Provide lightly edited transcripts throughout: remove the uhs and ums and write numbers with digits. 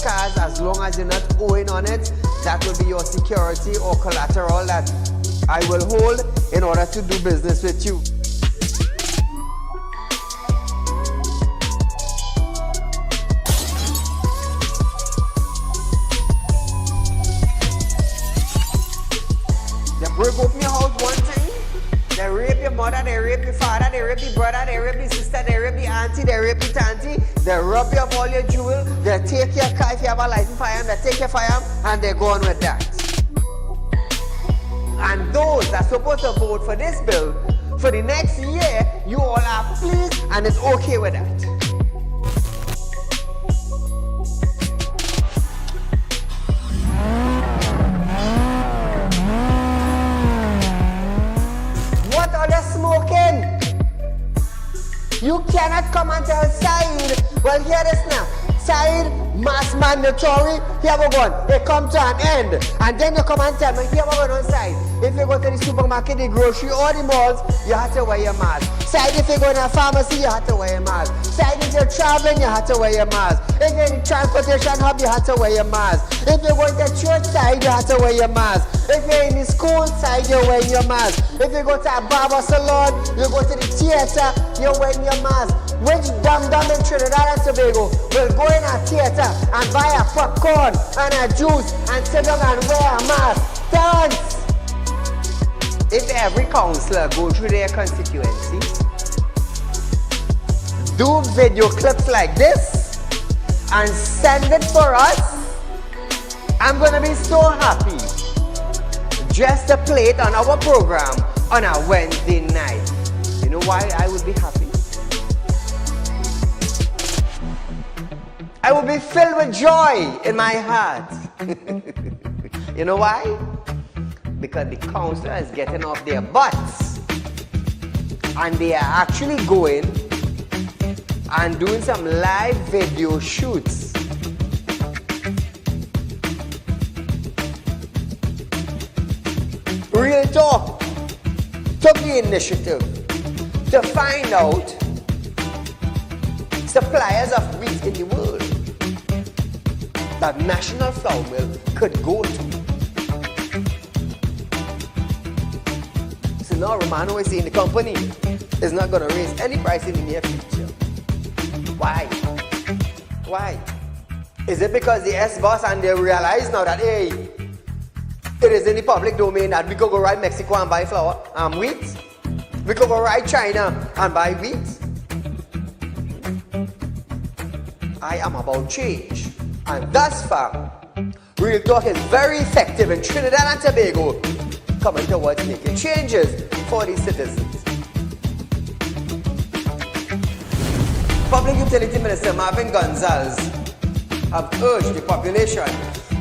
cars, as long as you're not owing on it, that will be your security or collateral that I will hold in order to do business with you. They break open your house one thing, they rape your mother, they rape your father, they rape your brother, they rape your sister, they rape your auntie, they rape your auntie, they rob you of all your jewels, they take your car if you have a license firearm, they take your firearm and they go on with that. And those that are supposed to vote for this bill, for the next year, you all are pleased and it's okay with that. What are they smoking? You cannot come and tell Saieed, well hear this now, Saieed, mass mandatory, here we go, it come to an end. And then you come and tell me, here we go on Saieed. If you go to the supermarket, the grocery, or the malls, you have to wear your mask. Saieed, if you go to a pharmacy, you have to wear your mask. Saieed, if you're traveling, you have to wear your mask. If you're in the transportation hub, you have to wear your mask. If you're going to church side, you have to wear your mask. If you're in the school side, you're wearing your mask. If you go to a barber salon, you go to the theater, you're wearing your mask. Which dum-dum in Trinidad and Tobago will go in a theater and buy a popcorn and a juice and sit down and wear a mask? Dance! If every councillor go through their constituency, do video clips like this and send it for us, I'm gonna be so happy just to play it on our program on a Wednesday night. You know why I would be happy? I will be filled with joy in my heart. You know why? Because the councillor is getting off their butts and they are actually going and doing some live video shoots. Real Talk took the initiative to find out suppliers of wheat in the world that National Flour Mill could go to. So now Romano is saying the company is not going to raise any price in the near future. Why? Why? Is it because the S-boss and they realize now that, hey, it is in the public domain that we could go right Mexico and buy flour and wheat? We could go right China and buy wheat? I am about change. And thus far, Real Talk is very effective in Trinidad and Tobago, coming towards making changes for the citizens. Public Utility Minister Marvin Gonzalez have urged the population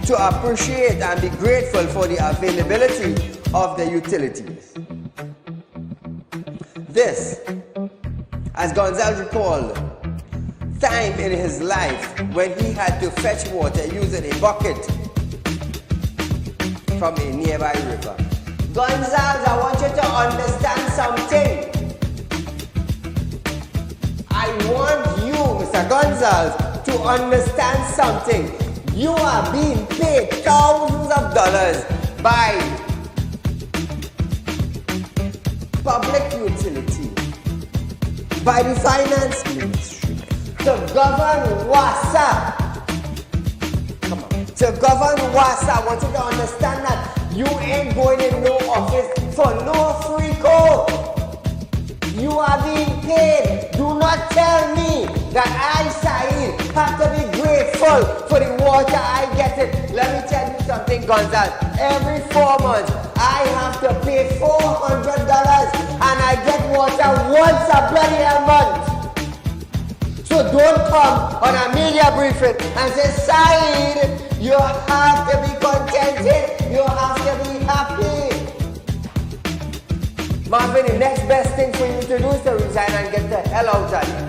to appreciate and be grateful for the availability of the utilities. This, as Gonzalez recalled, time in his life when he had to fetch water using a bucket from a nearby river. Gonzalez, I want you to understand something. I want you, Mr. Gonzalez, to understand something. You are being paid thousands of dollars by public utility, by the finance ministry, to govern WASA. Come on. To govern WASA, I want you to understand that you ain't going in no office for no free code. You are being paid. Do not tell me that I, Saieed, have to be grateful for the water I get it. Let me tell you something, Gonzalez. Every 4 months, I have to pay $400 and I get water once a bloody month. So don't come on a media briefing and say, Saieed, you have to be contented. You have to be happy. Marvin, the next best thing for you to do is to resign and get the hell out of here.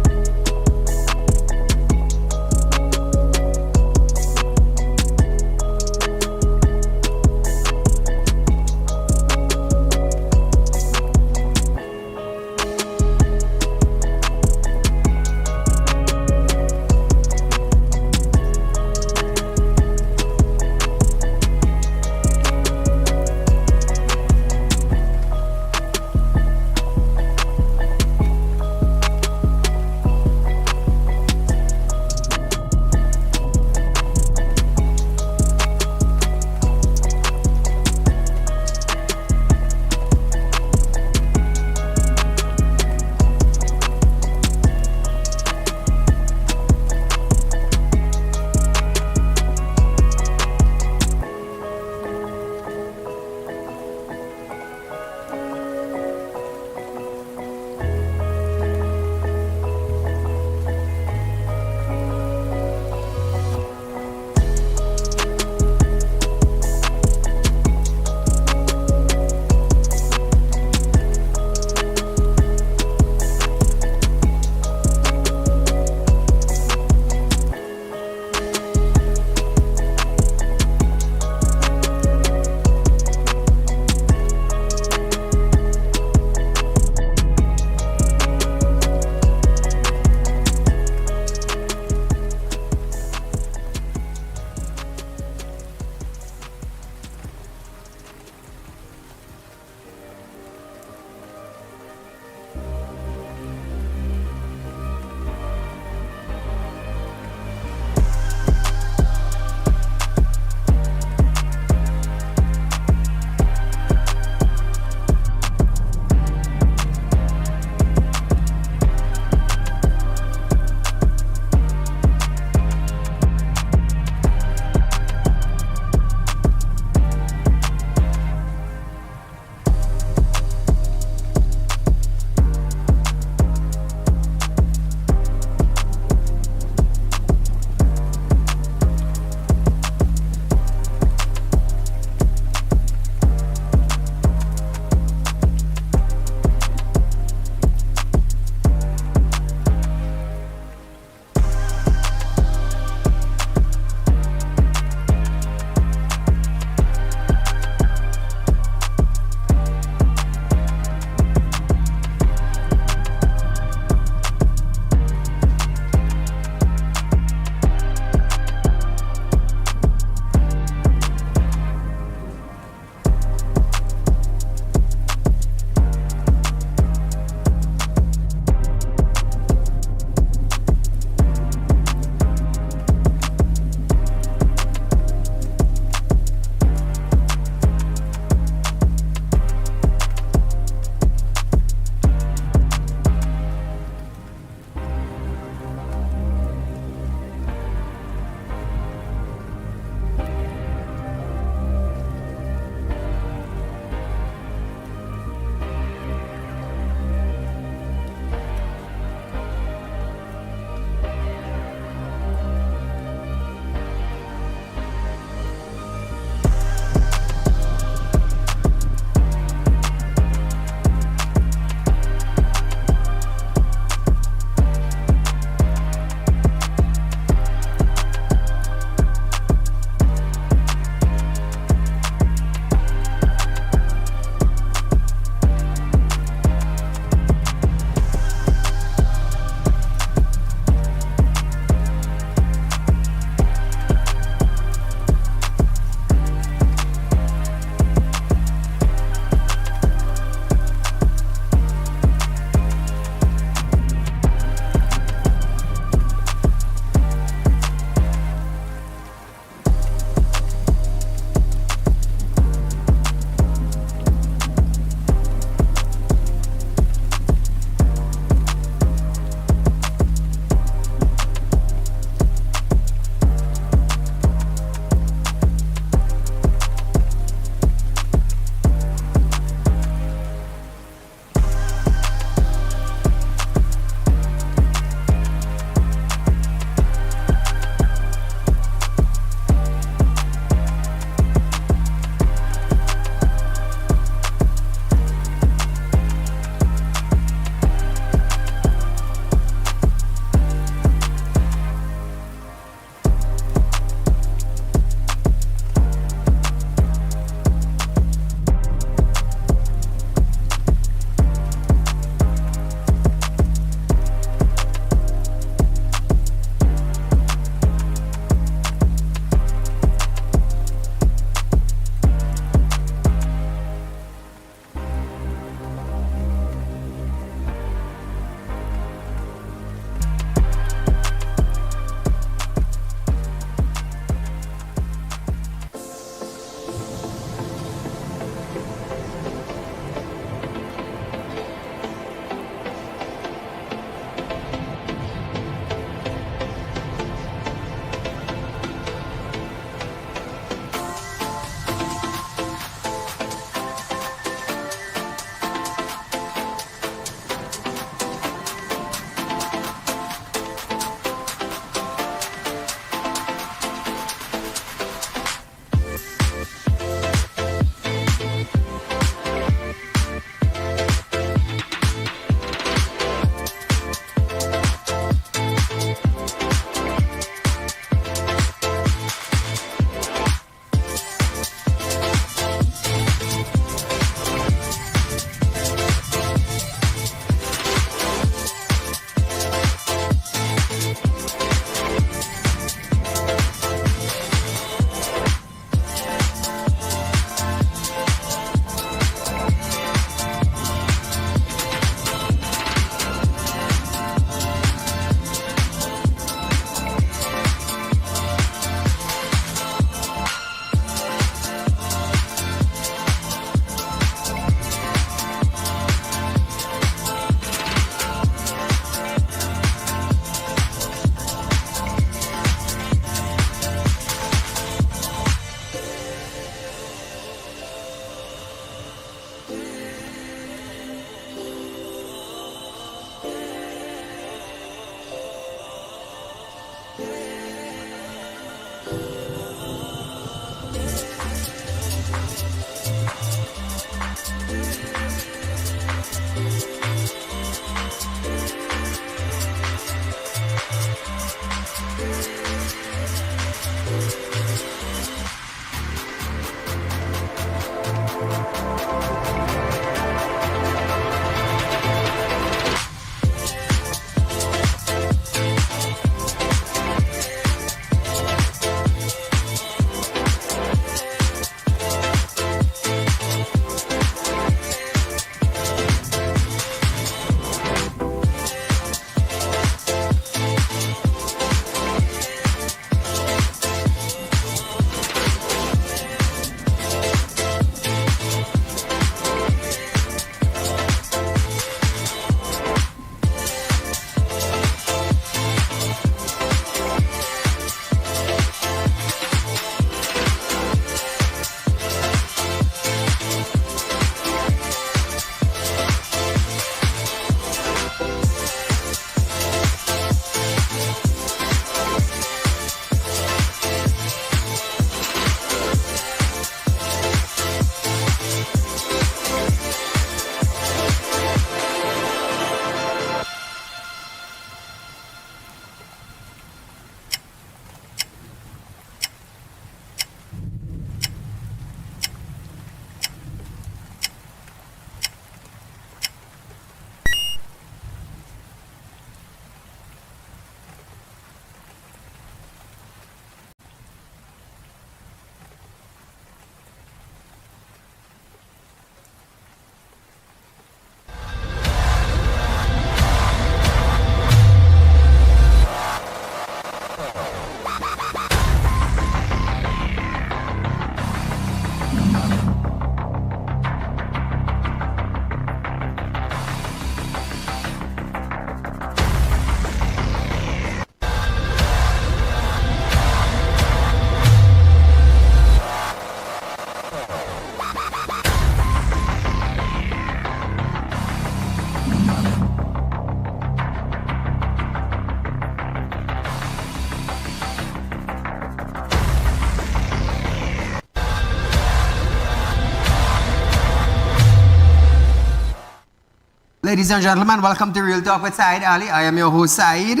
Ladies and gentlemen, welcome to Real Talk with Saieed Ali. I am your host, Saeed.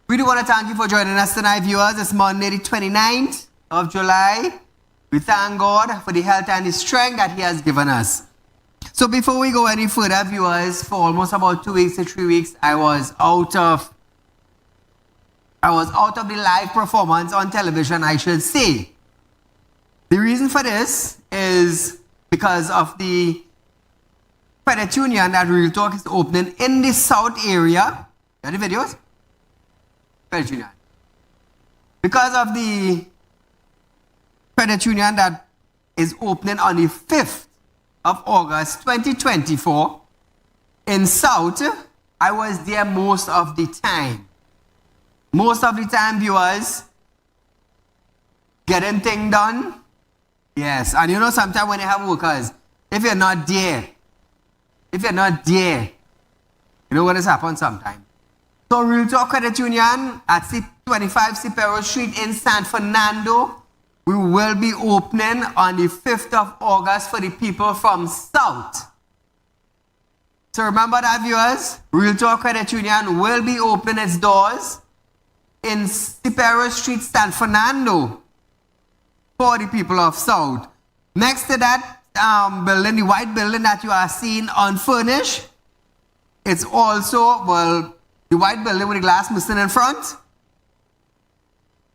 We do want to thank you for joining us tonight, viewers. It's Monday, the 29th of July. We thank God for the health and the strength that He has given us. So before we go any further, viewers, for almost about 2 weeks to 3 weeks, I was out of the live performance on television, I should say. The reason for this is because of the credit union that Real Talk is opening in the South area. You got the videos? Credit union. Because of the credit union that is opening on the 5th of August 2024 in South, I was there most of the time. Most of the time, viewers, getting things done. Yes, and you know sometimes when you have workers, if you're not there, you know what has happened sometimes. So Real Talk Credit Union at 25 Cipero Street in San Fernando, we will be opening on the 5th of August for the people from South. So remember that, viewers, Real Talk Credit Union will be opening its doors in Cipero Street, San Fernando for the people of South. Next to that building, the white building that you are seeing unfurnished, it's also, well, the white building with the glass missing in front.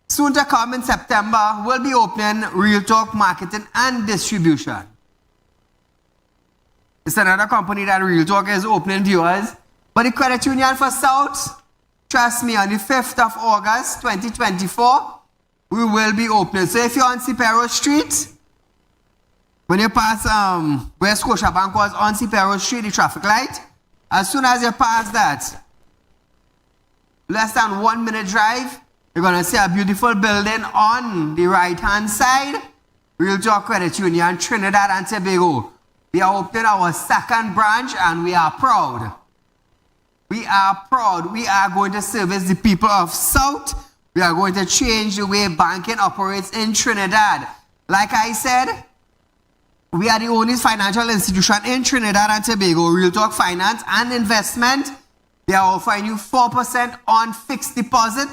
Soon to come in September, we'll be opening Real Talk Marketing and Distribution. It's another company that Real Talk is opening, viewers. But the credit union for South, trust me, on the 5th of August 2024, we will be opening. So if you're on Cipero Street, when you pass where Scotiabank was on Cipero Street, the traffic light, as soon as you pass that, less than 1 minute drive, you're going to see a beautiful building on the right-hand side, Real Talk Credit Union, Trinidad and Tobago. We are opening our second branch and we are proud. We are proud. We are going to service the people of South. We are going to change the way banking operates in Trinidad. Like I said, we are the only financial institution in Trinidad and Tobago, Real Talk Finance and Investment. They are offering you 4% on fixed deposit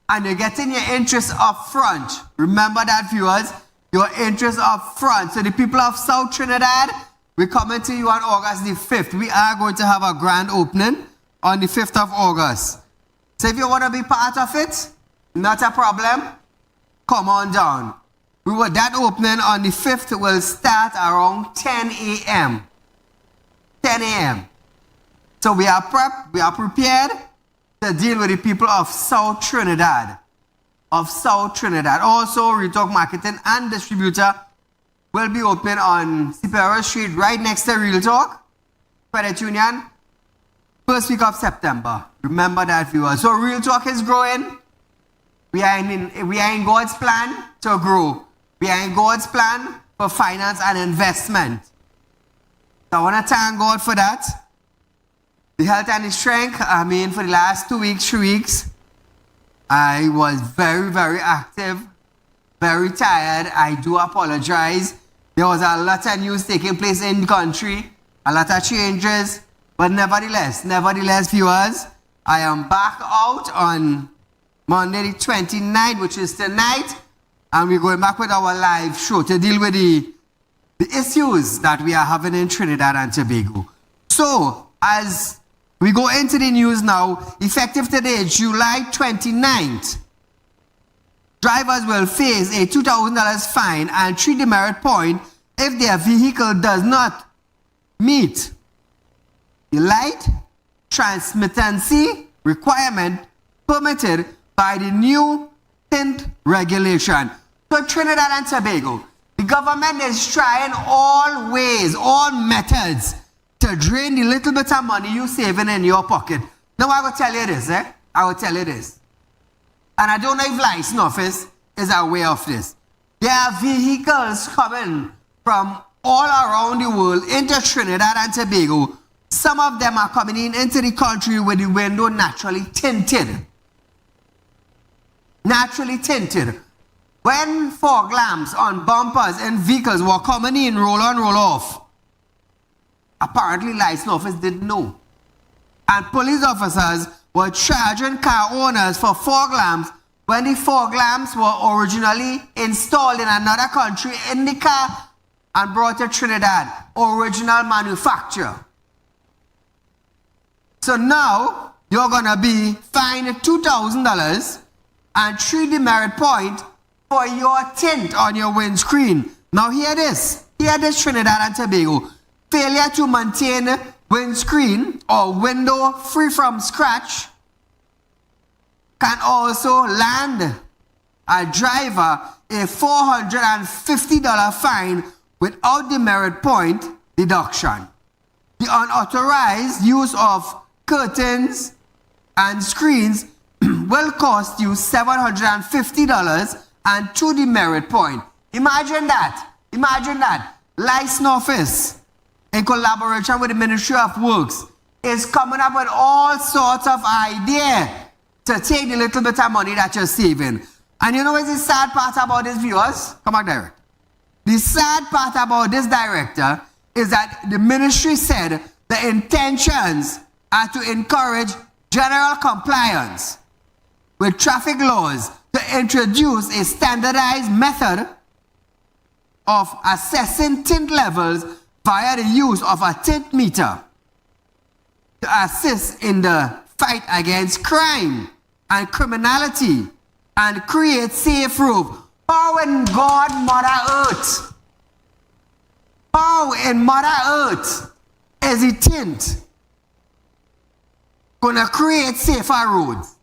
and you're getting your interest up front. Remember that, viewers, your interest up front. So the people of South Trinidad, we're coming to you on August the 5th. We are going to have a grand opening on the 5th of August. So if you want to be part of it, not a problem, come on down. That opening on the 5th will start around 10 a.m. 10 a.m. So we are prepared to deal with the people of South Trinidad. Also, Real Talk Marketing and Distributor will be opening on Cipero Street right next to Real Talk Credit Union, first week of September. Remember that, viewers. So Real Talk is growing. We are in God's plan to grow. We are in God's plan for finance and investment. So I want to thank God for that. The health and the strength, I mean, for the last 2 weeks, 3 weeks, I was very, very active, very tired. I do apologize. There was a lot of news taking place in the country, a lot of changes, but nevertheless, viewers, I am back out on Monday the 29th, which is tonight, and we're going back with our live show to deal with the issues that we are having in Trinidad and Tobago. So, as we go into the news now, effective today, July 29th, drivers will face a $2,000 fine and 3 demerit points if their vehicle does not meet the light transmittancy requirement permitted by the new tint regulation. So Trinidad and Tobago, the government is trying all ways, all methods to drain the little bit of money you saving in your pocket. Now I will tell you this, I will tell you this. And I don't know if license office is aware of this. There are vehicles coming from all around the world into Trinidad and Tobago. Some of them are coming into the country with the window naturally tinted. Naturally tinted. When fog lamps on bumpers and vehicles were coming in, roll on, roll off, apparently license office didn't know. And police officers were charging car owners for fog lamps when the fog lamps were originally installed in another country in the car and brought to Trinidad. Original manufacture. So now, you're going to be fined $2,000 and 3 demerit points for your tint on your windscreen. Now hear this. Hear this, Trinidad and Tobago. Failure to maintain windscreen or window free from scratch can also land a driver a $450 fine without demerit point deduction. The unauthorized use of curtains and screens will cost you $750 and 2 demerit point. Imagine that. Imagine that. License Office, in collaboration with the Ministry of Works, is coming up with all sorts of ideas to take the little bit of money that you're saving. And you know what's the sad part about this, viewers? Come on, Director. The sad part about this, Director, is that the ministry said the intentions are to encourage general compliance with traffic laws, to introduce a standardized method of assessing tint levels via the use of a tint meter to assist in the fight against crime and criminality and create safe roads. How in God, Mother Earth? How in Mother Earth is the tint going to create safer roads?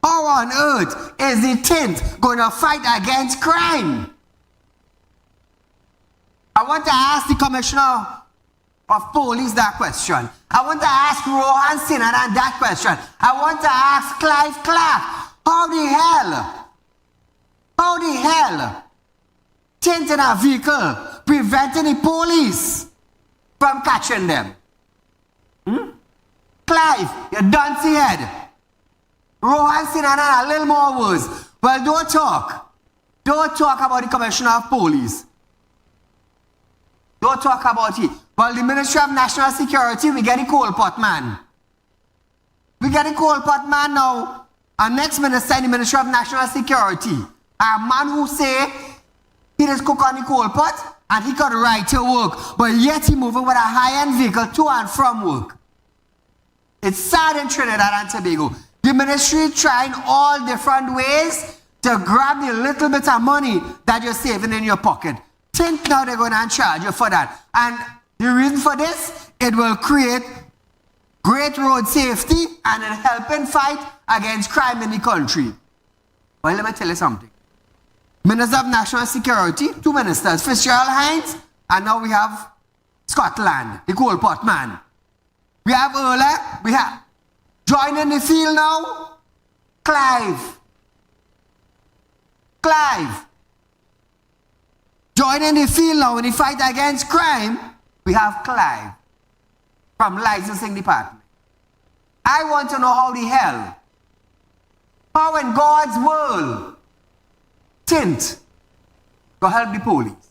How on earth is the tint going to fight against crime? I want to ask the Commissioner of Police that question. I want to ask Rohan Sinanan that question. I want to ask Clive Clark, how the hell tint in a vehicle preventing the police from catching them? Clive, you dunce head. Rohan Sinanan, a little more words. Well, don't talk. Don't talk about the Commissioner of Police. Don't talk about it. Well, the Ministry of National Security, we get the coal pot man. We get the coal pot man now. Our next minister in the Ministry of National Security, a man who say he just cook on the coal pot and he got right to work, but yet he moving with a high-end vehicle to and from work. It's sad in Trinidad and Tobago. The ministry trying all different ways to grab the little bit of money that you're saving in your pocket. Think now they're going to charge you for that. And the reason for this, it will create great road safety and it helping fight against crime in the country. Well, let me tell you something. Minister of National Security, 2 ministers, Fitzgerald Hinds, and now we have Scotland, the coal pot man. We have Erla, we have joining the field now, Clive. Joining the field now in the fight against crime, we have Clive from licensing department. I want to know how the hell, how in God's world, tint will help the police.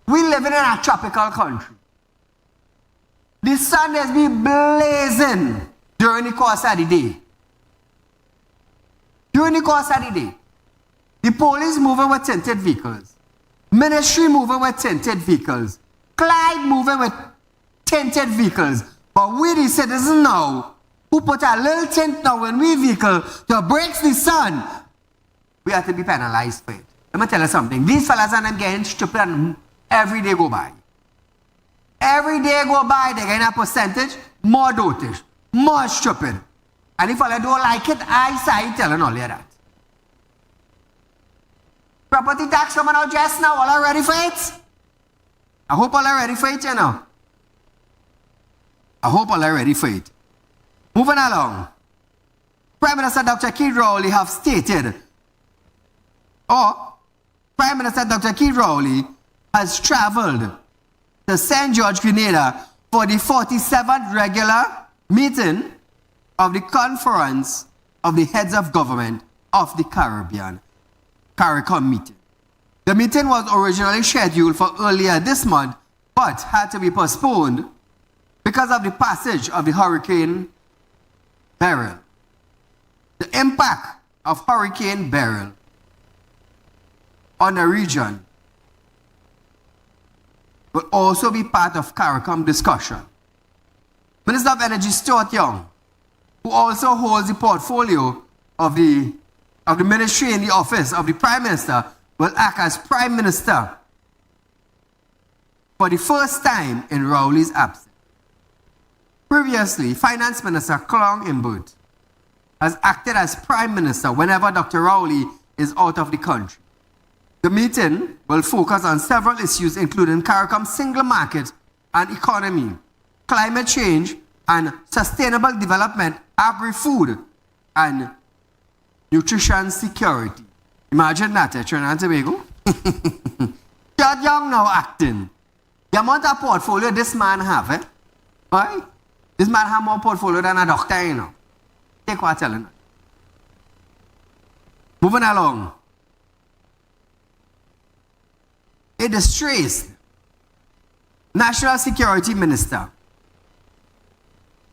We living in a tropical country. The sun has been blazing during the course of the day. During the course of the day, the police moving with tinted vehicles. Ministry moving with tinted vehicles. Clyde moving with tinted vehicles. But we the citizens now, who put a little tint now in we vehicle to break the sun, we have to be penalized for it. Let me tell you something. These fellas and them getting stupid and every day go by. Every day go by, they get a percentage, more dotage, more stupid. And if I don't like it, I telling all of that. Property tax coming out just now, all are ready for it? I hope all are ready for it, you know. I hope all are ready for it. Moving along. Prime Minister Dr. Keith Rowley have stated, Prime Minister Dr. Keith Rowley has traveled to St. George, Grenada for the 47th regular meeting of the Conference of the Heads of Government of the Caribbean, CARICOM meeting. The meeting was originally scheduled for earlier this month, but had to be postponed because of the passage of the Hurricane Beryl. The impact of Hurricane Beryl on the region will also be part of CARICOM discussion. Minister of Energy Stuart Young, who also holds the portfolio of the ministry in the office of the Prime Minister, will act as Prime Minister for the first time in Rowley's absence. Previously, Finance Minister Clong Imbut has acted as Prime Minister whenever Dr. Rowley is out of the country. The meeting will focus on several issues including CARICOM's single market and economy, climate change and sustainable development, agri-food and nutrition security. Imagine that, Trinidad and Tobago. Stuart Young now acting. The amount of portfolio this man have, right? This man have more portfolio than a doctor, you know. Take what I'm telling you. Moving along. A distressed National Security Minister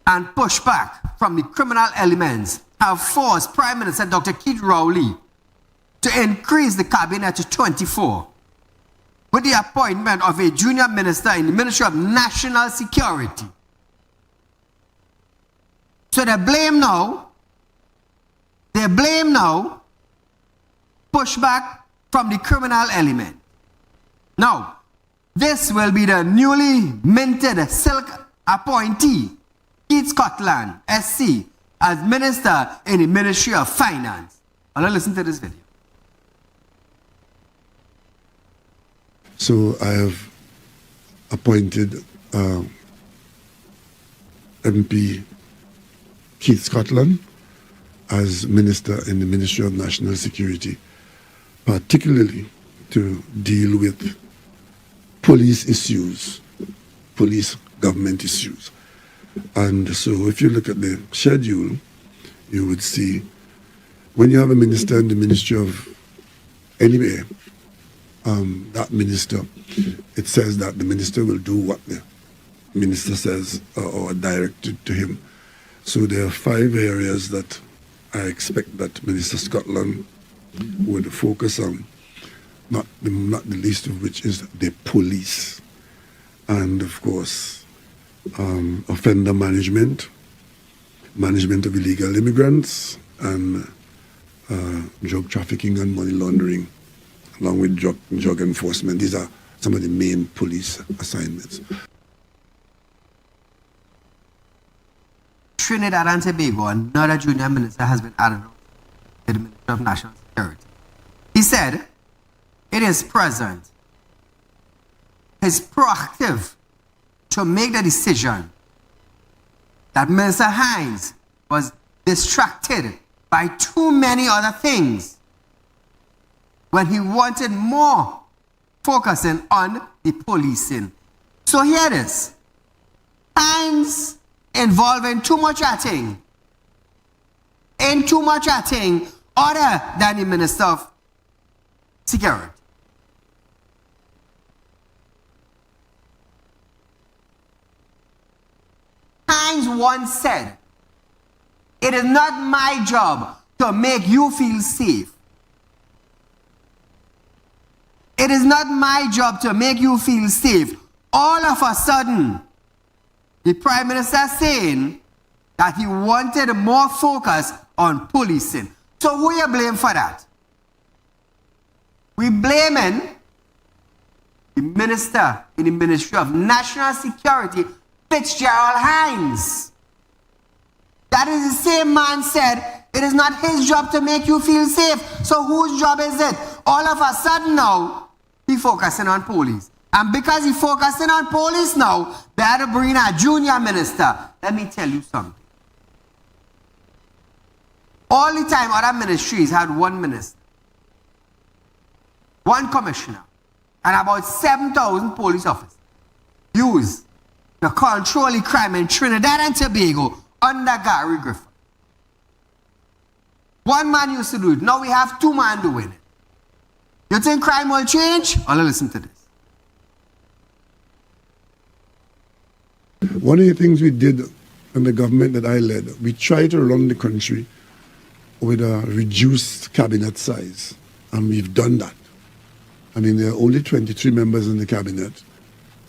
and pushback from the criminal elements have forced Prime Minister Dr. Keith Rowley to increase the cabinet to 24 with the appointment of a junior minister in the Ministry of National Security. So they blame now pushback from the criminal element. Now, this will be the newly minted silk appointee, Keith Scotland, SC, as Minister in the Ministry of Finance. I'll listen to this video. So I have appointed MP Keith Scotland as Minister in the Ministry of National Security, particularly to deal with police issues, police government issues. And so if you look at the schedule, you would see when you have a minister in the Ministry of anywhere, that minister, it says that the minister will do what the minister says or directed to him. So there are 5 areas that I expect that Minister Scotland would focus on, not the least of which is the police. And of course, offender management, management of illegal immigrants, and drug trafficking and money laundering, along with drug enforcement. These are some of the main police assignments. Trinidad and Tobago, another junior minister has been added to the Ministry of National Security. He said, it is present, it's proactive to make the decision that Minister Hinds was distracted by too many other things when he wanted more focusing on the policing. So here it is. Hinds involving too much chatting, other than the Minister of Security. Hinds once said, it is not my job to make you feel safe. It is not my job to make you feel safe. All of a sudden, the Prime Minister saying that he wanted more focus on policing. So who you blame for that? We blaming the Minister in the Ministry of National Security, Fitzgerald Hinds. That is the same man said, it is not his job to make you feel safe. So whose job is it? All of a sudden now, he focusing on police. And because he focusing on police now, they had to bring in a junior minister. Let me tell you something. All the time other ministries had one minister, one commissioner, and about 7,000 police officers used to control the crime in Trinidad and Tobago under Gary Griffin. One man used to do it. Now we have 2 men doing it. You think crime will change? Well, listen to this. One of the things we did in the government that I led, we tried to run the country with a reduced cabinet size, and we've done that. I mean, there are only 23 members in the cabinet,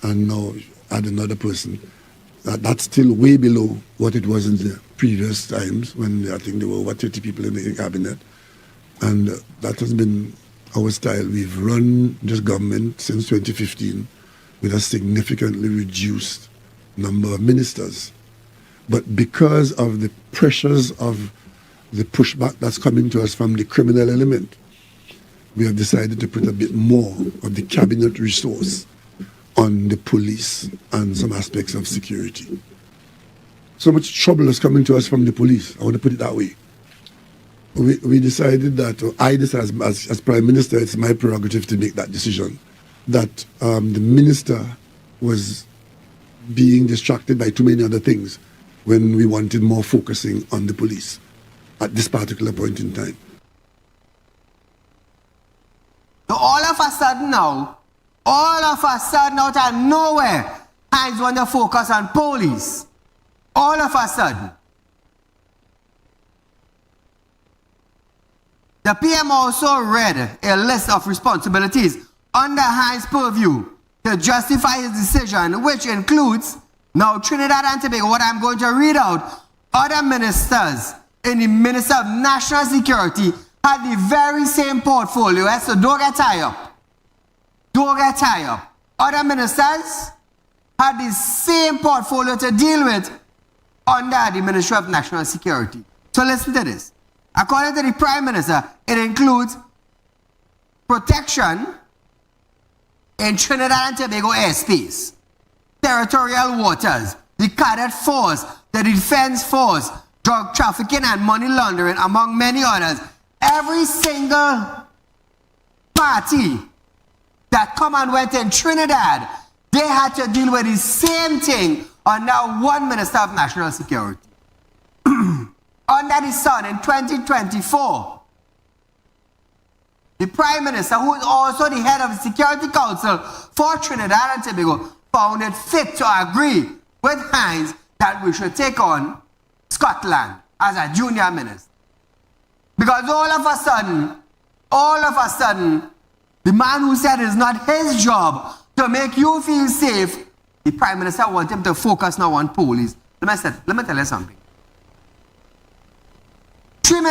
and now add another person. That's still way below what it was in the previous times when I think there were over 30 people in the cabinet. And that has been our style. We've run this government since 2015 with a significantly reduced number of ministers. But because of the pressures of the pushback that's coming to us from the criminal element, we have decided to put a bit more of the cabinet resource on the police and some aspects of security. So much trouble is coming to us from the police. I want to put it that way. We decided that, or I decided as Prime Minister, it's my prerogative to make that decision, that the minister was being distracted by too many other things when we wanted more focusing on the police at this particular point in time. So all of a sudden now, out of nowhere, Hinds want to focus on police. All of a sudden. The PM also read a list of responsibilities under Hinds' purview to justify his decision, which includes, now Trinidad and Tobago, what I'm going to read out, other ministers in the Minister of National Security had the very same portfolio, so don't get tied up. Don't get tied up. Other ministers had the same portfolio to deal with under the Ministry of National Security. So listen to this. According to the Prime Minister, it includes protection in Trinidad and Tobago airspace, territorial waters, the cadet force, the defense force, drug trafficking and money laundering, among many others. Every single party that come and went in Trinidad, they had to deal with the same thing under one Minister of National Security. Under the sun in 2024, the Prime Minister, who is also the head of the Security Council for Trinidad and Tobago, found it fit to agree with Hinds that we should take on Scotland as a junior minister. Because all of a sudden, the man who said it's not his job to make you feel safe, the Prime Minister wants him to focus now on police. Let me tell you something. 3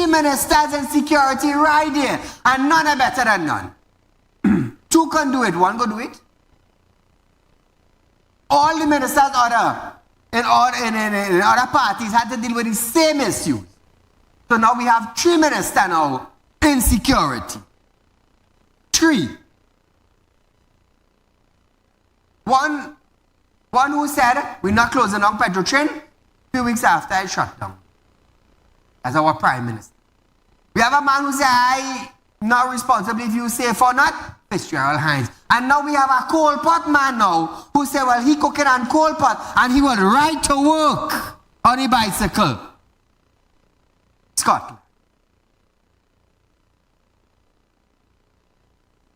ministers in security right here, and none are better than none. 2 can do it, 1 can do it. All the ministers in other parties had to deal with the same issues. So now we have 3 ministers now in security. 3. One who said, we're not closing down Petrotrin. 2 weeks after, I shut down. As our Prime Minister. We have a man who said, I'm not responsible if you safe or not. Fitzgerald Hinds. And now we have a coal pot man now who said, well, he cooking on coal pot and he will ride to work on a bicycle. Scotland.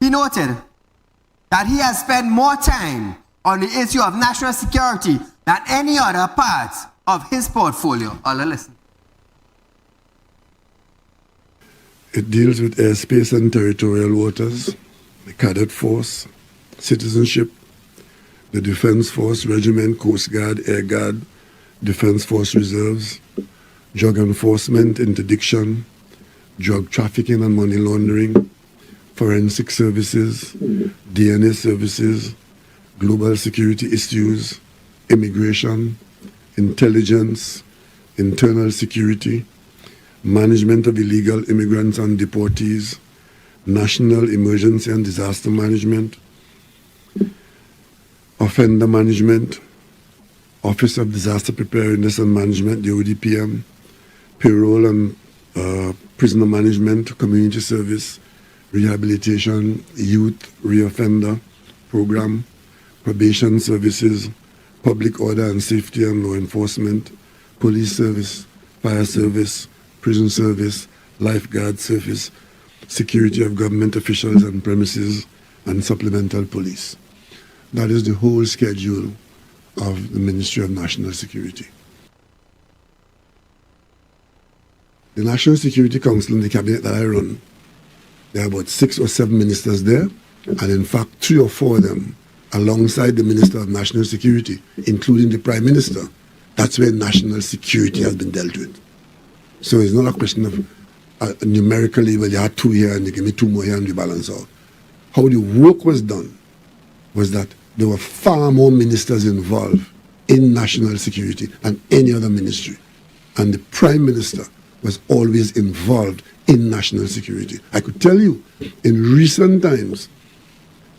He noted that he has spent more time on the issue of national security than any other part of his portfolio. Listen. It deals with airspace and territorial waters, the cadet force, citizenship, the defense force, regiment, coast guard, air guard, defense force reserves, drug enforcement, interdiction, drug trafficking and money laundering, forensic services, DNA services, global security issues, immigration, intelligence, internal security, management of illegal immigrants and deportees, national emergency and disaster management, offender management, Office of Disaster Preparedness and Management, the ODPM, payroll and prisoner management, community service, rehabilitation, youth reoffender program, probation services, public order and safety and law enforcement, police service, fire service, prison service, lifeguard service, security of government officials and premises, and supplemental police. That is the whole schedule of the Ministry of National Security. The National Security Council and the cabinet that I run, there are about 6 or 7 ministers there, and in fact 3 or 4 of them alongside the Minister of National Security, including the Prime Minister. That's where national security has been dealt with. So it's not a question of numerically, well, you had 2 here and you give me 2 more here and you balance out. How the work was done was that there were far more ministers involved in national security than any other ministry. And the Prime Minister was always involved in national security. I could tell you, in recent times,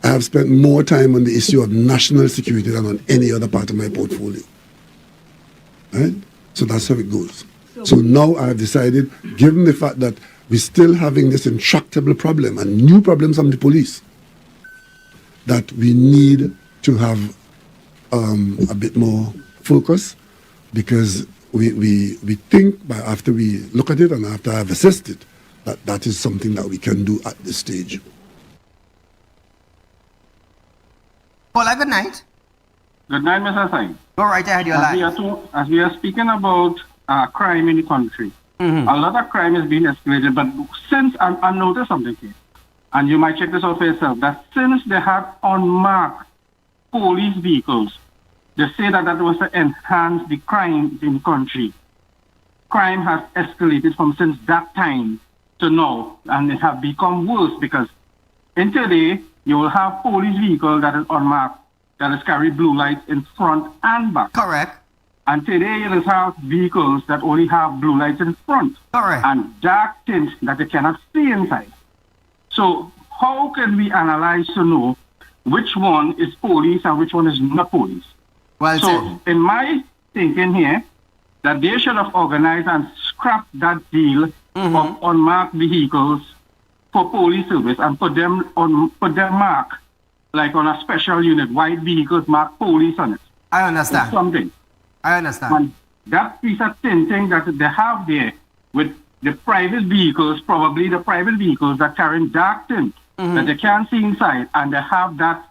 I have spent more time on the issue of national security than on any other part of my portfolio. Right? So that's how it goes. So now I have decided, given the fact that we're still having this intractable problem and new problems from the police, that we need to have a bit more focus, because we think after we look at it and after I've assessed it, that is something that we can do at this stage. Paula, good night. Good night, Mr. Saieed. Go right ahead, your life. As we are speaking about crime in the country, a lot of crime is being escalated, but since, I've noticed something here, and you might check this out for yourself, that since they have unmarked police vehicles, they say that was to enhance the crime in the country. Crime has escalated from since that time to now, and it has become worse because in today, you will have police vehicle that is unmarked, that is carry blue lights in front and back. Correct. And today you will have vehicles that only have blue lights in front. Correct. And dark tint that you cannot see inside. So how can we analyze to know which one is police and which one is not police? Well So said. in my thinking here, that they should have organized and scrapped that deal of unmarked vehicles for police service and put them mark like on a special unit, white vehicles marked police on it. I Or understand. something. I understand. And that piece of tinting that they have there with the private vehicles, probably the private vehicles that carry dark tint that they can't see inside, and they have that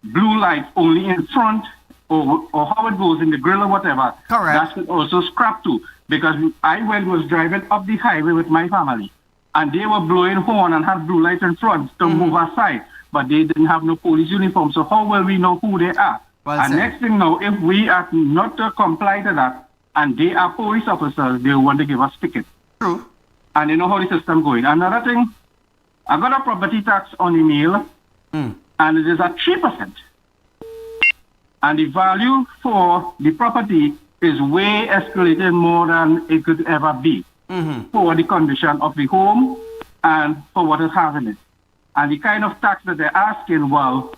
blue light only in front or how it goes in the grill or whatever. Correct. That should also scrap too. Because I was driving up the highway with my family, and they were blowing horn and had blue lights in front to move aside, but they didn't have no police uniform. So how will we know who they are? Well And said. next thing now, if we are not to comply to that, and they are police officers, they want to give us tickets. True. And you know how the system going. Another thing, I got a property tax on the mail, and it is at 3%. And the value for the property is way escalated more than it could ever be for the condition of the home and for what is having it. And the kind of tax that they're asking, well,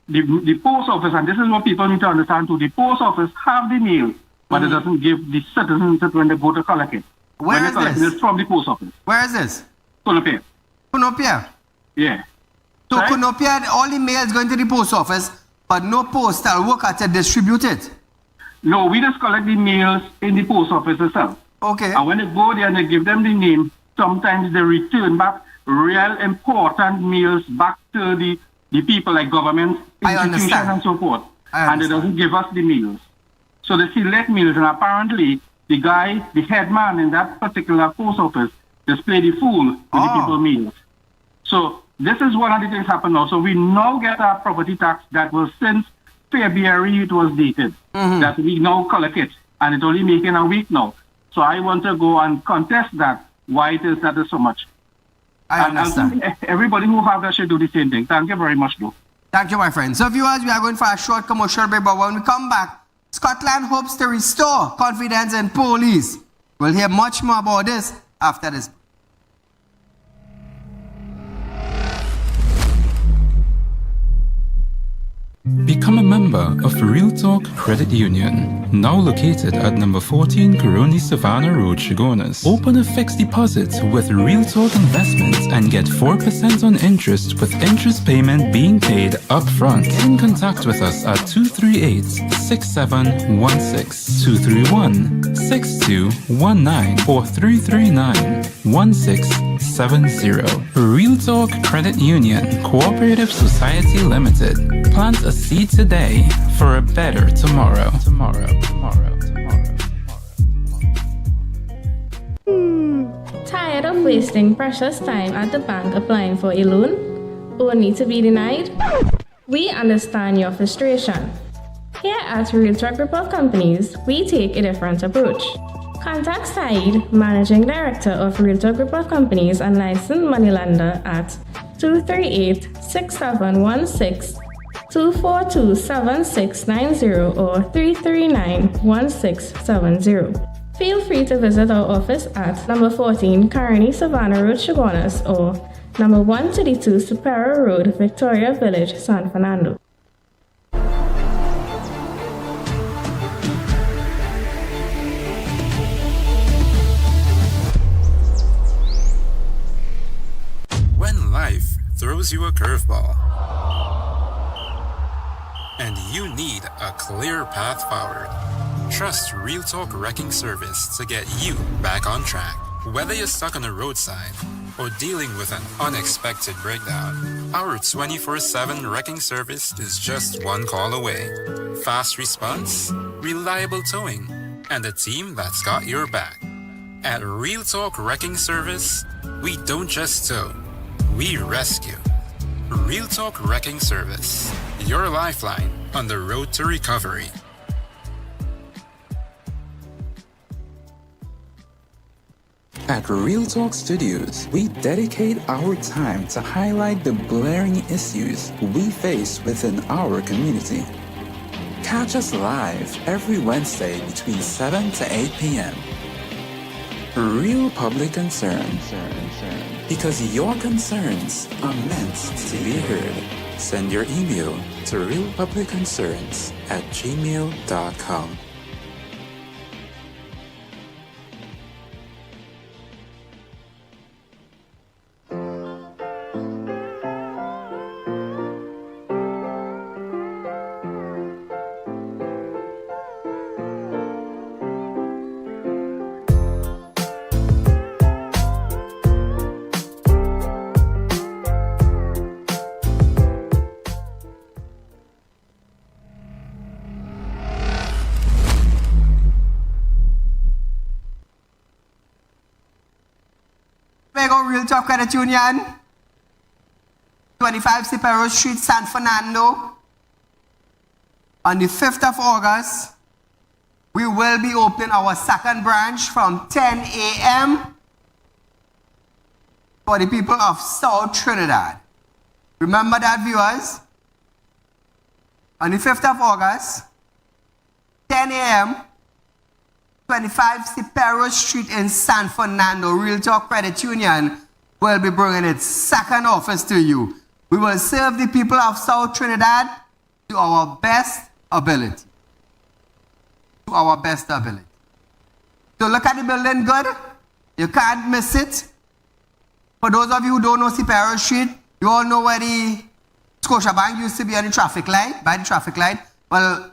the post office, and this is what people need to understand too, the post office have the mail, but it doesn't give the citizens it when they go to collect it. Where when is they collect this? it from the post office. Where is this? Kunopia. Kunopia. Yeah. So Right? Kunopia, all the mails going to the post office, but no postal worker to distribute it. No, we just collect the mails in the post office itself. Okay. And when they go there and they give them the name, sometimes they return back real important mails back to the people like government, I institutions understand. and so forth. I And they understand. doesn't give us the meals. So they select meals, and apparently the guy, the head man in that particular post office, just play the fool with the people meals. So this is one of the things happen now. So we now get our property tax that was since February it was dated, that we now collect it, and it's only making a week now. So I want to go and contest that, why it is that is so much. I And understand. think everybody who have that should do the same thing. Thank you very much, though. Thank you, my friend. So, viewers, we are going for a short commercial break, but when we come back, Scotland hopes to restore confidence in police. We'll hear much more about this after this. Become a member of Real Talk Credit Union, now located at number 14 Coroni Savannah Road, Chagonas. Open a fixed deposit with Real Talk Investments and get 4% on interest with interest payment being paid upfront. Get in contact with us at 238-6716, 231-6219 or 339-1670. Real Talk Credit Union, Cooperative Society Limited. Plant a seed today for a better tomorrow. Tired of wasting precious time at the bank applying for a loan, only to be denied? We understand your frustration. Here at Realtalk Group of Companies, we take a different approach. Contact Saieed, Managing Director of Realtalk Group of Companies and licensed moneylender at 238-6716, 242-7690 or 339-1670. Feel free to visit our office at number 14 Caroni Savannah Road, Chaguanas, or number 132 Superior Road, Victoria Village, San Fernando. When life throws you a curveball and you need a clear path forward, trust Realtalk Wrecking Service to get you back on track. Whether you're stuck on the roadside or dealing with an unexpected breakdown, our 24/7 wrecking service is just one call away. Fast response, reliable towing, and a team that's got your back. At Realtalk Wrecking Service, we don't just tow, we rescue. Realtalk Wrecking Service, your lifeline on the road to recovery. At Realtalk Studios, we dedicate our time to highlight the glaring issues we face within our community. Catch us live every Wednesday between 7 to 8 p.m. Real public concern. Because your concerns are meant to be heard. Send your email to realpublicconcerns@gmail.com. Realtalk Credit Union, 25 Superior Street, San Fernando. On the 5th of August, we will be opening our second branch from 10 a.m. for the people of South Trinidad. Remember that, viewers? On the 5th of August, 10 a.m., 25 Superior Street in San Fernando, Realtalk Credit Union will be bringing its second office to you. We will serve the people of South Trinidad to our best ability. To our best ability. So look at the building good. You can't miss it. For those of you who don't know Superior Street, you all know where the Scotiabank used to be on the traffic light, by the traffic light. Well,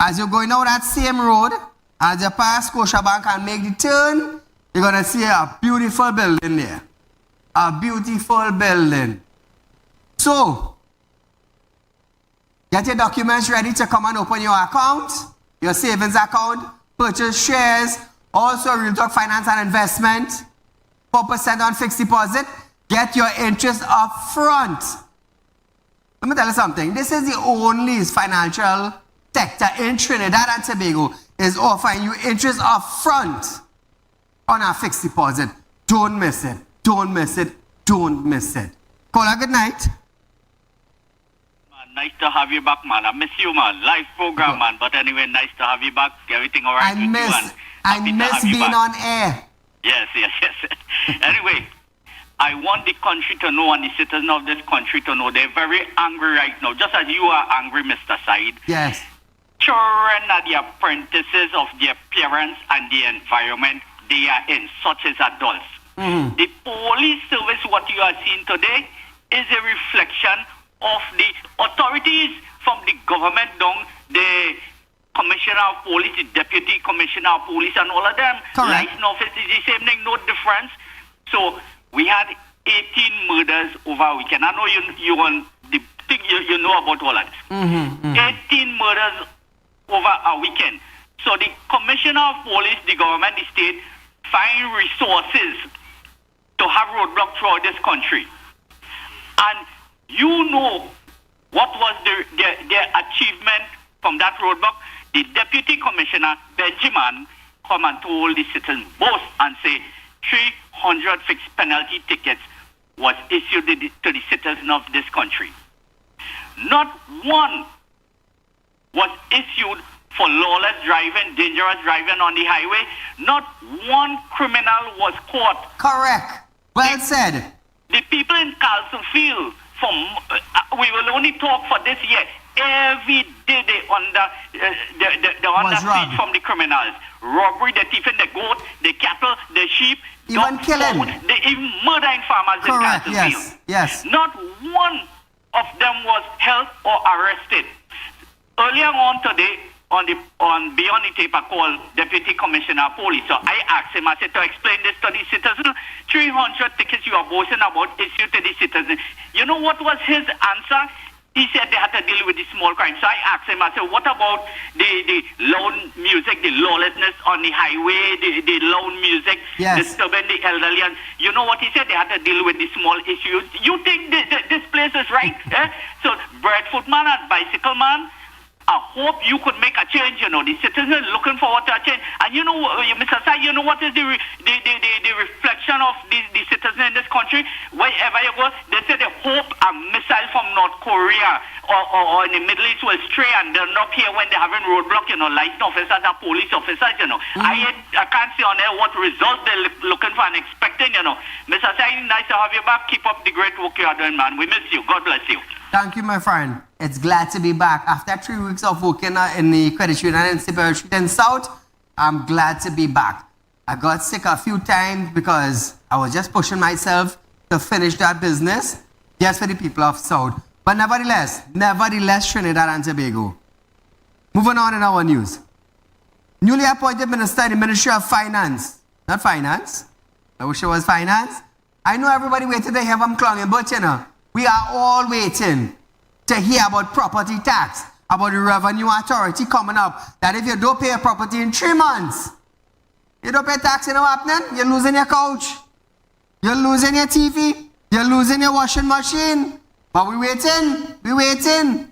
as you're going down that same road, as you pass Scotiabank and make the turn, you're going to see a beautiful building there. A beautiful building. So, get your documents ready to come and open your account, your savings account, purchase shares, also Realtalk Finance and Investment, 4% on fixed deposit. Get your interest up front. Let me tell you something. This is the only financial sector in Trinidad and Tobago is offering you interest up front on a fixed deposit. Don't miss it. Don't miss it. Don't miss it. Caller, good night. Man, nice to have you back, man. I miss you, man. Live program, man. But anyway, nice to have you back. Everything all right with you, man? I miss being on air. Yes. Anyway, I want the country to know and the citizens of this country to know they're very angry right now. Just as you are angry, Mr. Said. Yes. Children are the apprentices of their parents and the environment they are in, such as adults. Mm-hmm. The police service, what you are seeing today, is a reflection of the authorities from the government down, the commissioner of police, the deputy commissioner of police, and all of them. Correct. License office is the same thing, no difference. So we had 18 murders over a weekend. I know you on the think you know about all of this. 18 murders over a weekend. So the Commissioner of Police, the government, the state, find resources to have roadblocks throughout this country. And you know what was their achievement from that roadblock? The Deputy Commissioner, Benjamin, come and told the citizens, boast and say 300 fixed penalty tickets was issued to the citizens of this country. Not one was issued for lawless driving, dangerous driving on the highway. Not one criminal was caught. Correct. Well said. The people in Carlsonfield, we will only talk for this year. Every day they under siege from the criminals. Robbery, they're thieving the goat, the cattle, the sheep. Even killing. They even murdering farmers in Carlsonfield. Yes, yes. Not one of them was held or arrested. Earlier on today, on Beyond the Tape, I called Deputy Commissioner of Police. So I asked him, I said, to explain this to the citizens, 300 tickets you are boasting about issued to the citizens. You know what was his answer? He said they had to deal with the small crime. So I asked him, I said, what about the loud music, the lawlessness on the highway, the loud music, disturbing the elderly? And you know what he said? They had to deal with the small issues. You think this place is right? So Breadfoot man and Bicycle man, I hope you could make a change. You know, the citizens are looking forward to a change. And you know, Mr. Sai, you know what is the reflection of the citizens in this country? Wherever you go, they say they hope a missile from North Korea or in the Middle East will stray and they're not here when they're having roadblock, you know, licensed officers and police officers, you know. I can't see on there what results they're looking for and expecting, you know. Mr. Sai, nice to have you back. Keep up the great work you are doing, man. We miss you. God bless you. Thank you, my friend. It's glad to be back. After 3 weeks of working in the credit union in Superior Street and South, I'm glad to be back. I got sick a few times because I was just pushing myself to finish that business just for the people of South. But nevertheless, Trinidad and Tobago. Moving on in our news. Newly appointed minister in the Ministry of Finance. Not Finance. I wish it was Finance. I know everybody waited to hear from Clonging, but you know, we are all waiting to hear about property tax, about the revenue authority coming up, that if you don't pay a property in 3 months, you don't pay tax, you know what happening? You're losing your couch, you're losing your TV, you're losing your washing machine. But we waiting.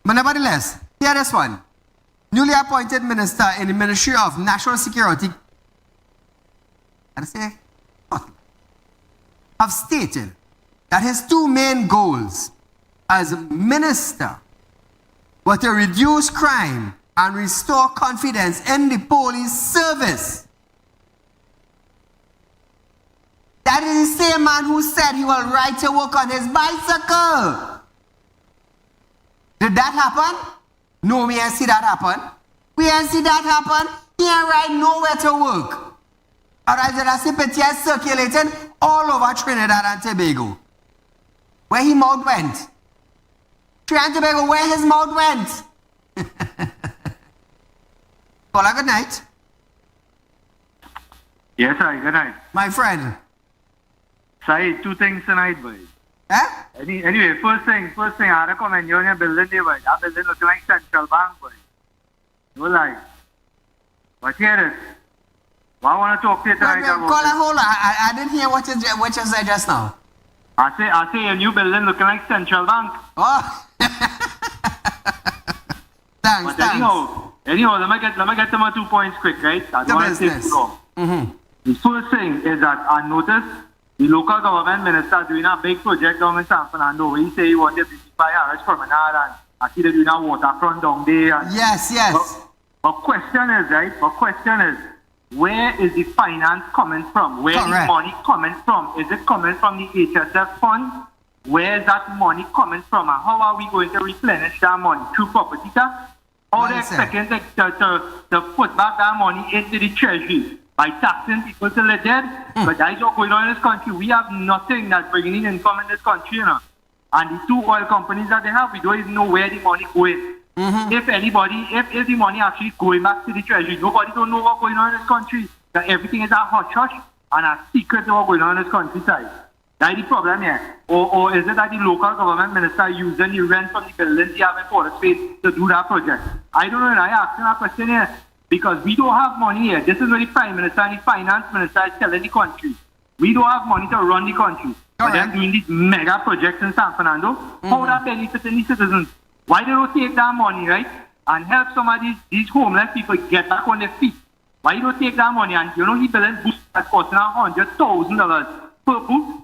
But nevertheless, hear this one. Newly appointed minister in the Ministry of National Security, have stated that his 2 main goals as minister were to reduce crime and restore confidence in the police service. That is the same man who said he will ride to work on his bicycle. Did that happen? No, we ain't see that happen. We ain't see that happen. He ain't ride nowhere to work. Alright, so that's the picture circulating all over Trinidad and Tobago. Where his mouth went. Trinidad and Tobago, where his mouth went. Paula, good night. Yes, sir, good night. My friend. Saeed, 2 things tonight, boy. Eh? Anyway, first thing, I recommend you on your building there, boy. That building looking like Central Bank, boy. No lie. But here is, what I want to talk to you tonight about. Hold on. I didn't hear what you said just now. I say a new building looking like Central Bank. Oh. Thanks. Anyhow, let me get to my 2 points quick, right? I don't want to take too long. The first thing is that I noticed the local government minister doing a big project down in San Fernando where he say he wanted to beautify Harris Promenade and I see they doing a waterfront down there. Yes. But question is, where is the finance coming from? Where is the money coming from? Is it coming from the HSF fund? Where is that money coming from? And how are we going to replenish that money? Through property tax? Or are they expecting to put back that money into the treasury by taxing people till they're dead? But that is what going on in this country. We have nothing that's bringing in income in this country, you know. And the 2 oil companies that they have, we don't even know where the money going. If the money actually going back to the treasury, nobody don't know what's going on in this country. That everything is a hush hush and a secret of what's going on in this countryside. That's the problem here. Or is it that the local government minister using the rent from the buildings he have in Port Space to do that project? I don't know, and I asking that question here because we don't have money here. This is what the Prime Minister and the Finance Minister is telling the country. We don't have money to run the country. But them doing these mega projects in San Fernando, how that benefiting the citizens? Why they don't take that money, right, and help some of these homeless people get back on their feet? Why you don't take that money and, you know, he building booths that's costing $100,000 per booth?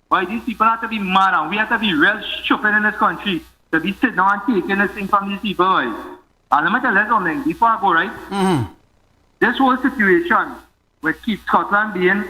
Why these people have to be mad and we have to be real stupid in this country to be sitting down and taking this thing from these people, right? And let me tell you something, before I go, right? This whole situation with Keith Scotland being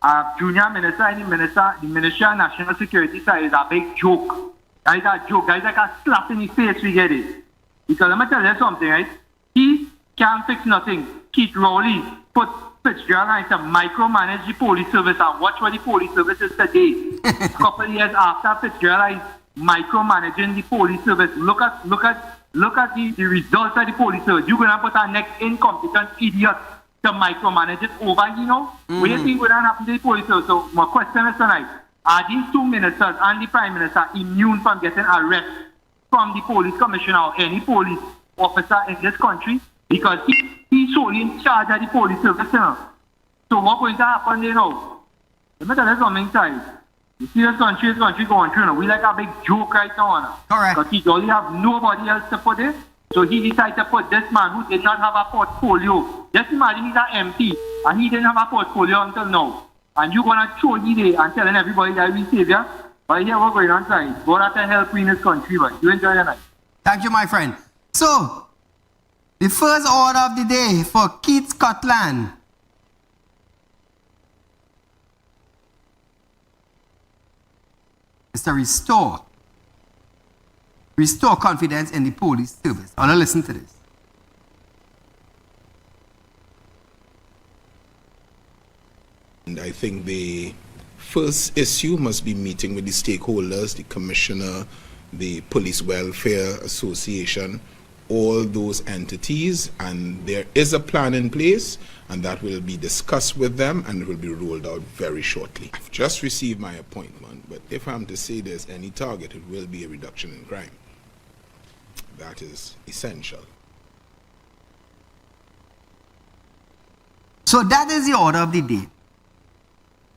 a junior minister and the Ministry of National Security side is a big joke. That is a joke. That is like a slap in the face, we get it. Because let me tell you something, right? He can't fix nothing. Keith Rowley put Fitzgerald Hinds to micromanage the police service and watch what the police service is today. A couple of years after Fitzgerald Hinds micromanaging the police service, look at the results of the police service. You're gonna put our next incompetent idiot to micromanage it over, you know? What do you think would happen to the police service? So my question is tonight, are these two ministers and the Prime Minister immune from getting arrested from the police commissioner or any police officer in this country? Because he's solely in charge of the police service, you know? So what's going to happen, you know? Let me tell you something, guys. You see this country going through, you know? We like a big joke right now, you know? Correct. Because he only have nobody else to put it. So he decided to put this man who did not have a portfolio. Just imagine he's an MP and he didn't have a portfolio until now. And you're going to throw him there and telling everybody that we savior. But here what's going on, guys? God have to help in this country, but you enjoy your night. Thank you, my friend. So, the first order of the day for Keith Scotland is to restore confidence in the police service. I want to listen to this. And I think the first issue must be meeting with the stakeholders, the commissioner, the Police Welfare Association, all those entities, and there is a plan in place, and that will be discussed with them and it will be rolled out very shortly. I've just received my appointment, but if I'm to say there's any target, it will be a reduction in crime. That is essential. So that is the order of the day.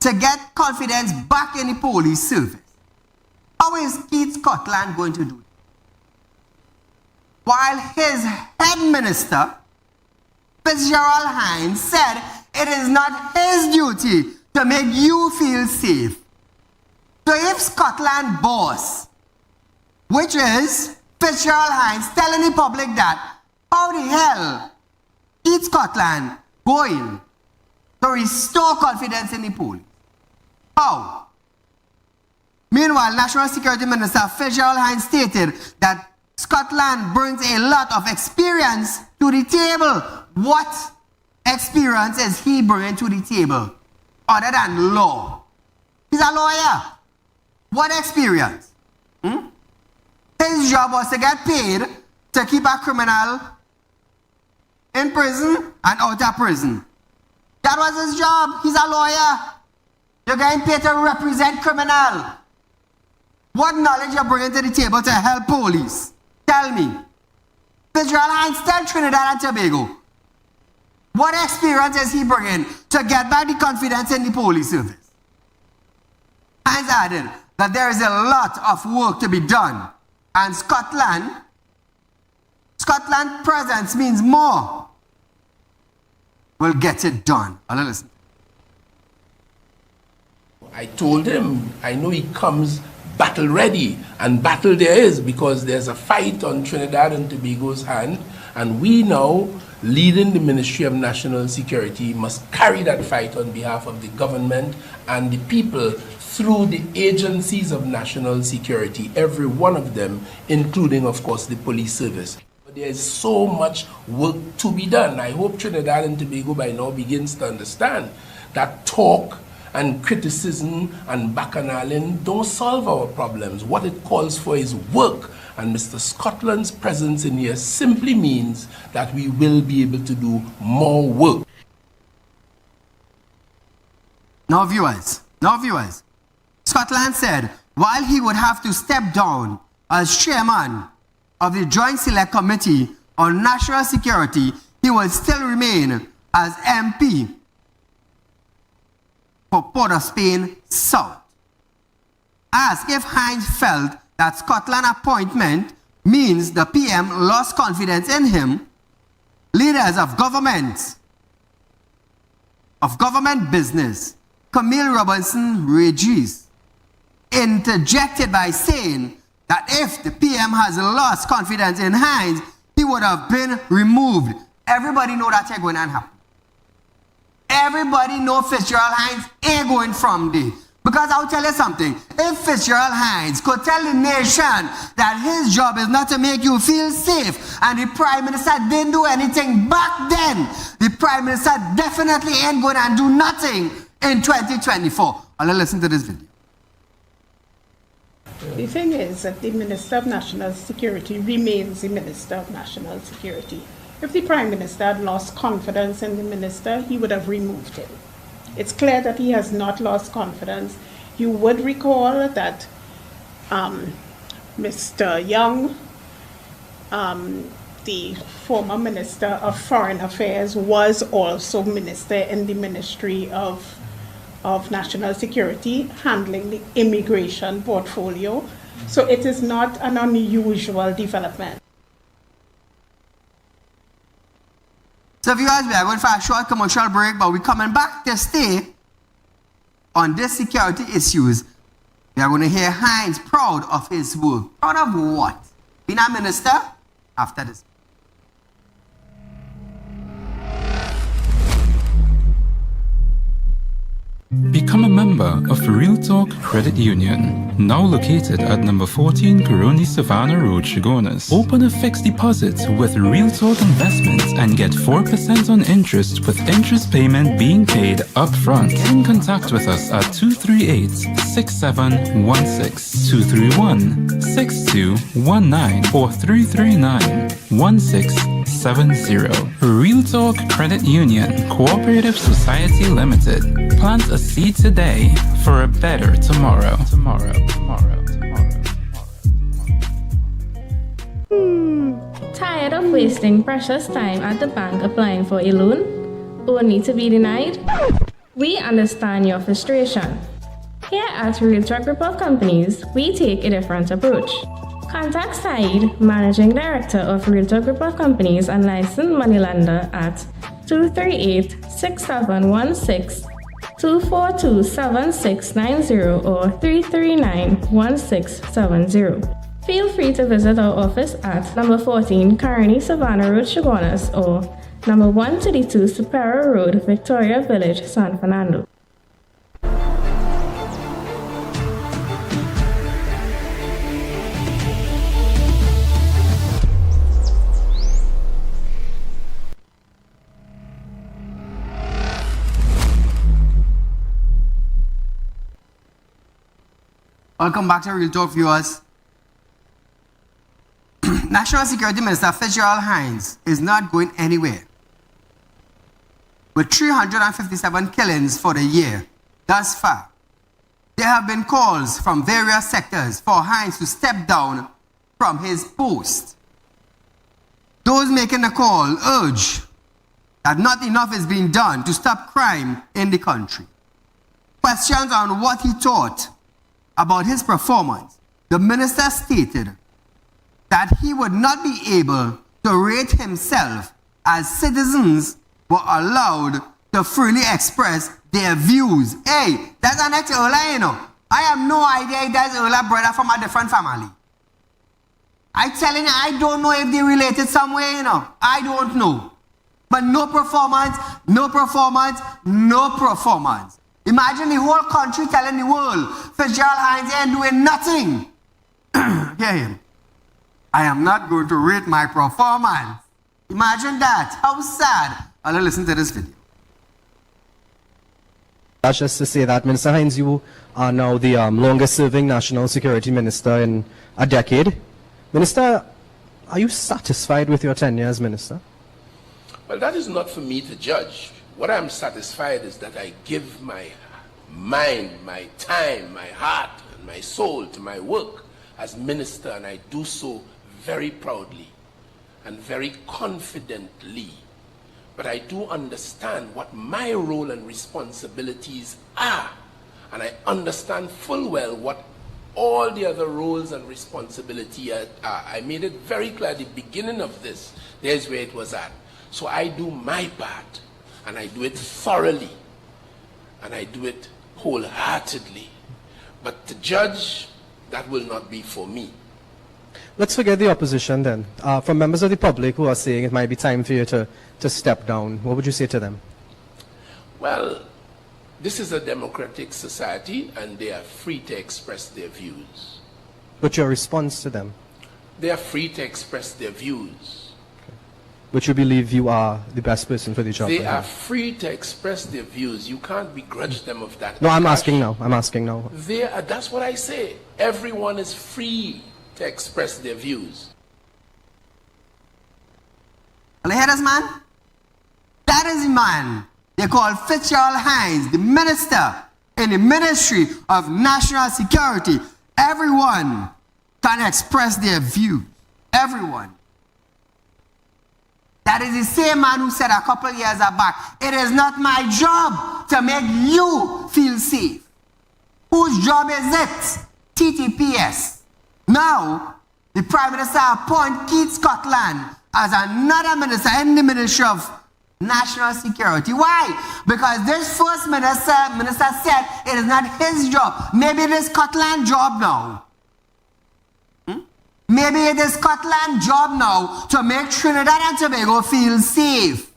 To get confidence back in the police service. How is Keith Scotland going to do it? While his head minister, Fitzgerald Hinds, said it is not his duty to make you feel safe. So if Scotland boss, which is Fitzgerald Hinds, telling the public that, how the hell is Scotland going to restore confidence in the police? How? Meanwhile, National Security Minister Fitzgerald Hinds stated that Scotland brings a lot of experience to the table. What experience is he bringing to the table other than law? He's a lawyer. What experience? His job was to get paid to keep a criminal in prison and out of prison. That was his job. He's a lawyer. You're getting paid to represent criminal. What knowledge you're bringing to the table to help police? Tell me. Fitzgerald Hinds, tell Trinidad and Tobago. What experience is he bringing to get back the confidence in the police service? Hinds added that there is a lot of work to be done. And Scotland's presence means more. We'll get it done. I'll listen. I told him, I know he comes battle ready, and battle there is because there's a fight on Trinidad and Tobago's hand, and we now, leading the Ministry of National Security, must carry that fight on behalf of the government and the people through the agencies of national security, every one of them, including, of course, the police service. But there is so much work to be done. I hope Trinidad and Tobago by now begins to understand that talk and criticism and bacchanalian don't solve our problems. What it calls for is work. And Mr. Scotland's presence in here simply means that we will be able to do more work. Now viewers, Scotland said while he would have to step down as chairman of the Joint Select Committee on National Security, he will still remain as MP for Port of Spain South. Asked if Hinds felt that Scotland appointment means the PM lost confidence in him, leaders of government business, Camille Robinson Regis, interjected by saying that if the PM has lost confidence in Hinds, he would have been removed. Everybody know that ain't going to happen. Everybody know Fitzgerald Hinds ain't going from there. Because I'll tell you something, if Fitzgerald Hinds could tell the nation that his job is not to make you feel safe, and the Prime Minister didn't do anything back then, the Prime Minister definitely ain't going to do nothing in 2024. I'll listen to this video. The thing is that the Minister of National Security remains the Minister of National Security. If the Prime Minister had lost confidence in the Minister, he would have removed him. It's clear that he has not lost confidence. You would recall that Mr. Young, the former Minister of Foreign Affairs, was also Minister in the Ministry of National Security, handling the immigration portfolio. So it is not an unusual development. So viewers, we are going for a short commercial break, but we're coming back to stay on these security issues. We are going to hear Hinds proud of his work. Proud of what? Being a minister? After this. Become a member of Real Talk Credit Union, now located at number 14 Coroni Savannah Road, Chagonas. Open a fixed deposit with Real Talk Investments and get 4% on interest with interest payment being paid up front. Get in contact with us at 238-6716, 231-6219 or 339-1670. Real Talk Credit Union, Cooperative Society Limited. Plant a seed today for a better tomorrow. Tired of wasting precious time at the bank applying for a loan, only to be denied? We understand your frustration. Here at Realtor Group of Companies, we take a different approach. Contact Saieed, Managing Director of Realtor Group of Companies and licensed moneylender at 238-6716, 242-7690 or 339-1670. Feel free to visit our office at number 14 Coroni Savannah Road, Chagonas or number 132 Superior Road, Victoria Village, San Fernando. Welcome back to Real Talk, viewers. National Security Minister Fitzgerald Hinds is not going anywhere. With 357 killings for the year thus far, there have been calls from various sectors for Hinds to step down from his post. Those making the call urge that not enough is being done to stop crime in the country. Questions on what he thought about his performance, the minister stated that he would not be able to rate himself as citizens were allowed to freely express their views. Hey, that's an ex-Ola, you know. I have no idea if that's Ola brother from a different family. I telling you, I don't know if they related somewhere, you know. I don't know. But no performance, no performance, no performance. Imagine the whole country telling the world, Fitzgerald Hinds ain't doing nothing. Hear him. I am not going to rate my performance. Imagine that. How sad. I'll listen to this video. That's just to say that, Minister Hinds, you are now the longest serving National Security Minister in a decade. Minister, are you satisfied with your tenure as Minister? Well, that is not for me to judge. What I'm satisfied is that I give my mind, my time, my heart, and my soul to my work as minister, and I do so very proudly and very confidently. But I do understand what my role and responsibilities are, and I understand full well what all the other roles and responsibilities are. I made it very clear at the beginning of this. There's where it was at. So I do my part, and I do it thoroughly, and I do it wholeheartedly. But to judge, that will not be for me. Let's forget the opposition then. From members of the public who are saying it might be time for you to step down, what would you say to them? Well, this is a democratic society, and they are free to express their views. What's your response to them? They are free to express their views. Which you believe you are the best person for the job? They are free to express their views. You can't begrudge them of that. No, I'm asking now. I'm asking now. That's what I say. Everyone is free to express their views. Well, you hear this, man? That is the man they call Fitzgerald Hinds, the minister in the Ministry of National Security. Everyone can express their view. Everyone. That is the same man who said a couple of years back, it is not my job to make you feel safe. Whose job is it? TTPS. Now, the Prime Minister appointed Keith Scotland as another minister in the Ministry of National Security. Why? Because this first minister said it is not his job. Maybe it is Scotland's job now. Maybe it is Scotland's job now to make Trinidad and Tobago feel safe.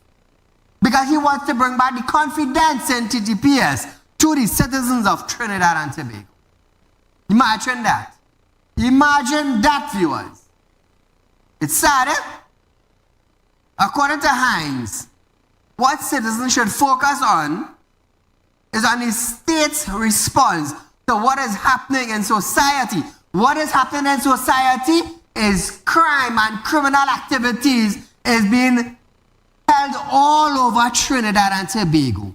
Because he wants to bring back the confidence in TTPS to the citizens of Trinidad and Tobago. Imagine that. Imagine that, viewers. It's sad, eh? According to Hinds, what citizens should focus on is on the state's response to what is happening in society. What is happening in society is crime and criminal activities is being held all over Trinidad and Tobago.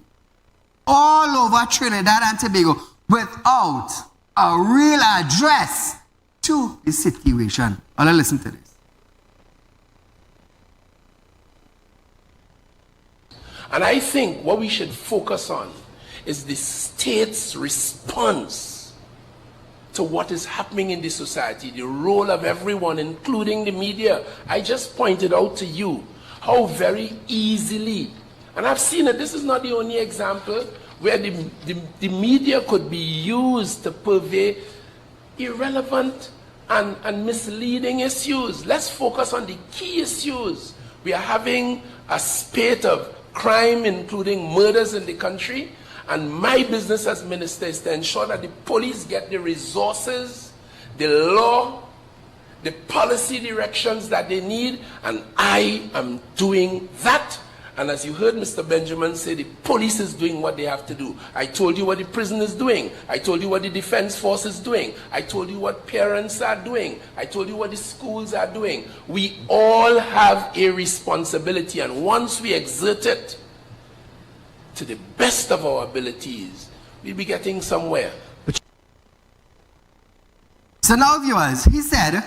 All over Trinidad and Tobago without a real address to the situation. I'll listen to this. And I think what we should focus on is the state's response to what is happening in the society, the role of everyone, including the media. I just pointed out to you how very easily, and I've seen it, this is not the only example, where the media could be used to purvey irrelevant and misleading issues. Let's focus on the key issues. We are having a spate of crime, including murders in the country. And my business as minister is to ensure that the police get the resources, the law, the policy directions that they need, and I am doing that. And as you heard Mr. Benjamin say, the police is doing what they have to do. I told you what the prison is doing. I told you what the defense force is doing. I told you what parents are doing. I told you what the schools are doing. We all have a responsibility, and once we exert it to the best of our abilities, we'll be getting somewhere. So now, viewers, he said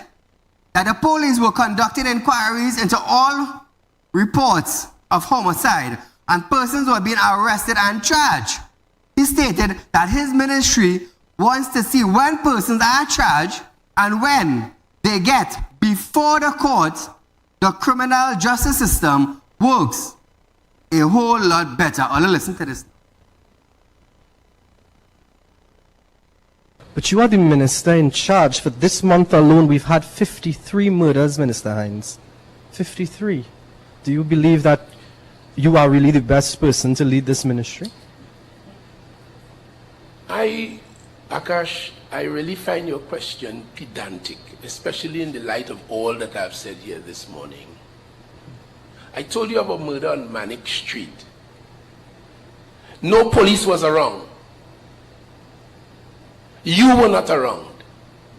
that the police were conducting inquiries into all reports of homicide and persons were being arrested and charged. He stated that his ministry wants to see when persons are charged and when they get before the court, the criminal justice system works a whole lot better. I'll listen to this. But you are the minister in charge. For this month alone, we've had 53 murders, Minister Hinds. 53. Do you believe that you are really the best person to lead this ministry? Akash, I really find your question pedantic, especially in the light of all that I've said here this morning. I told you about murder on Manic Street. No police was around. You were not around.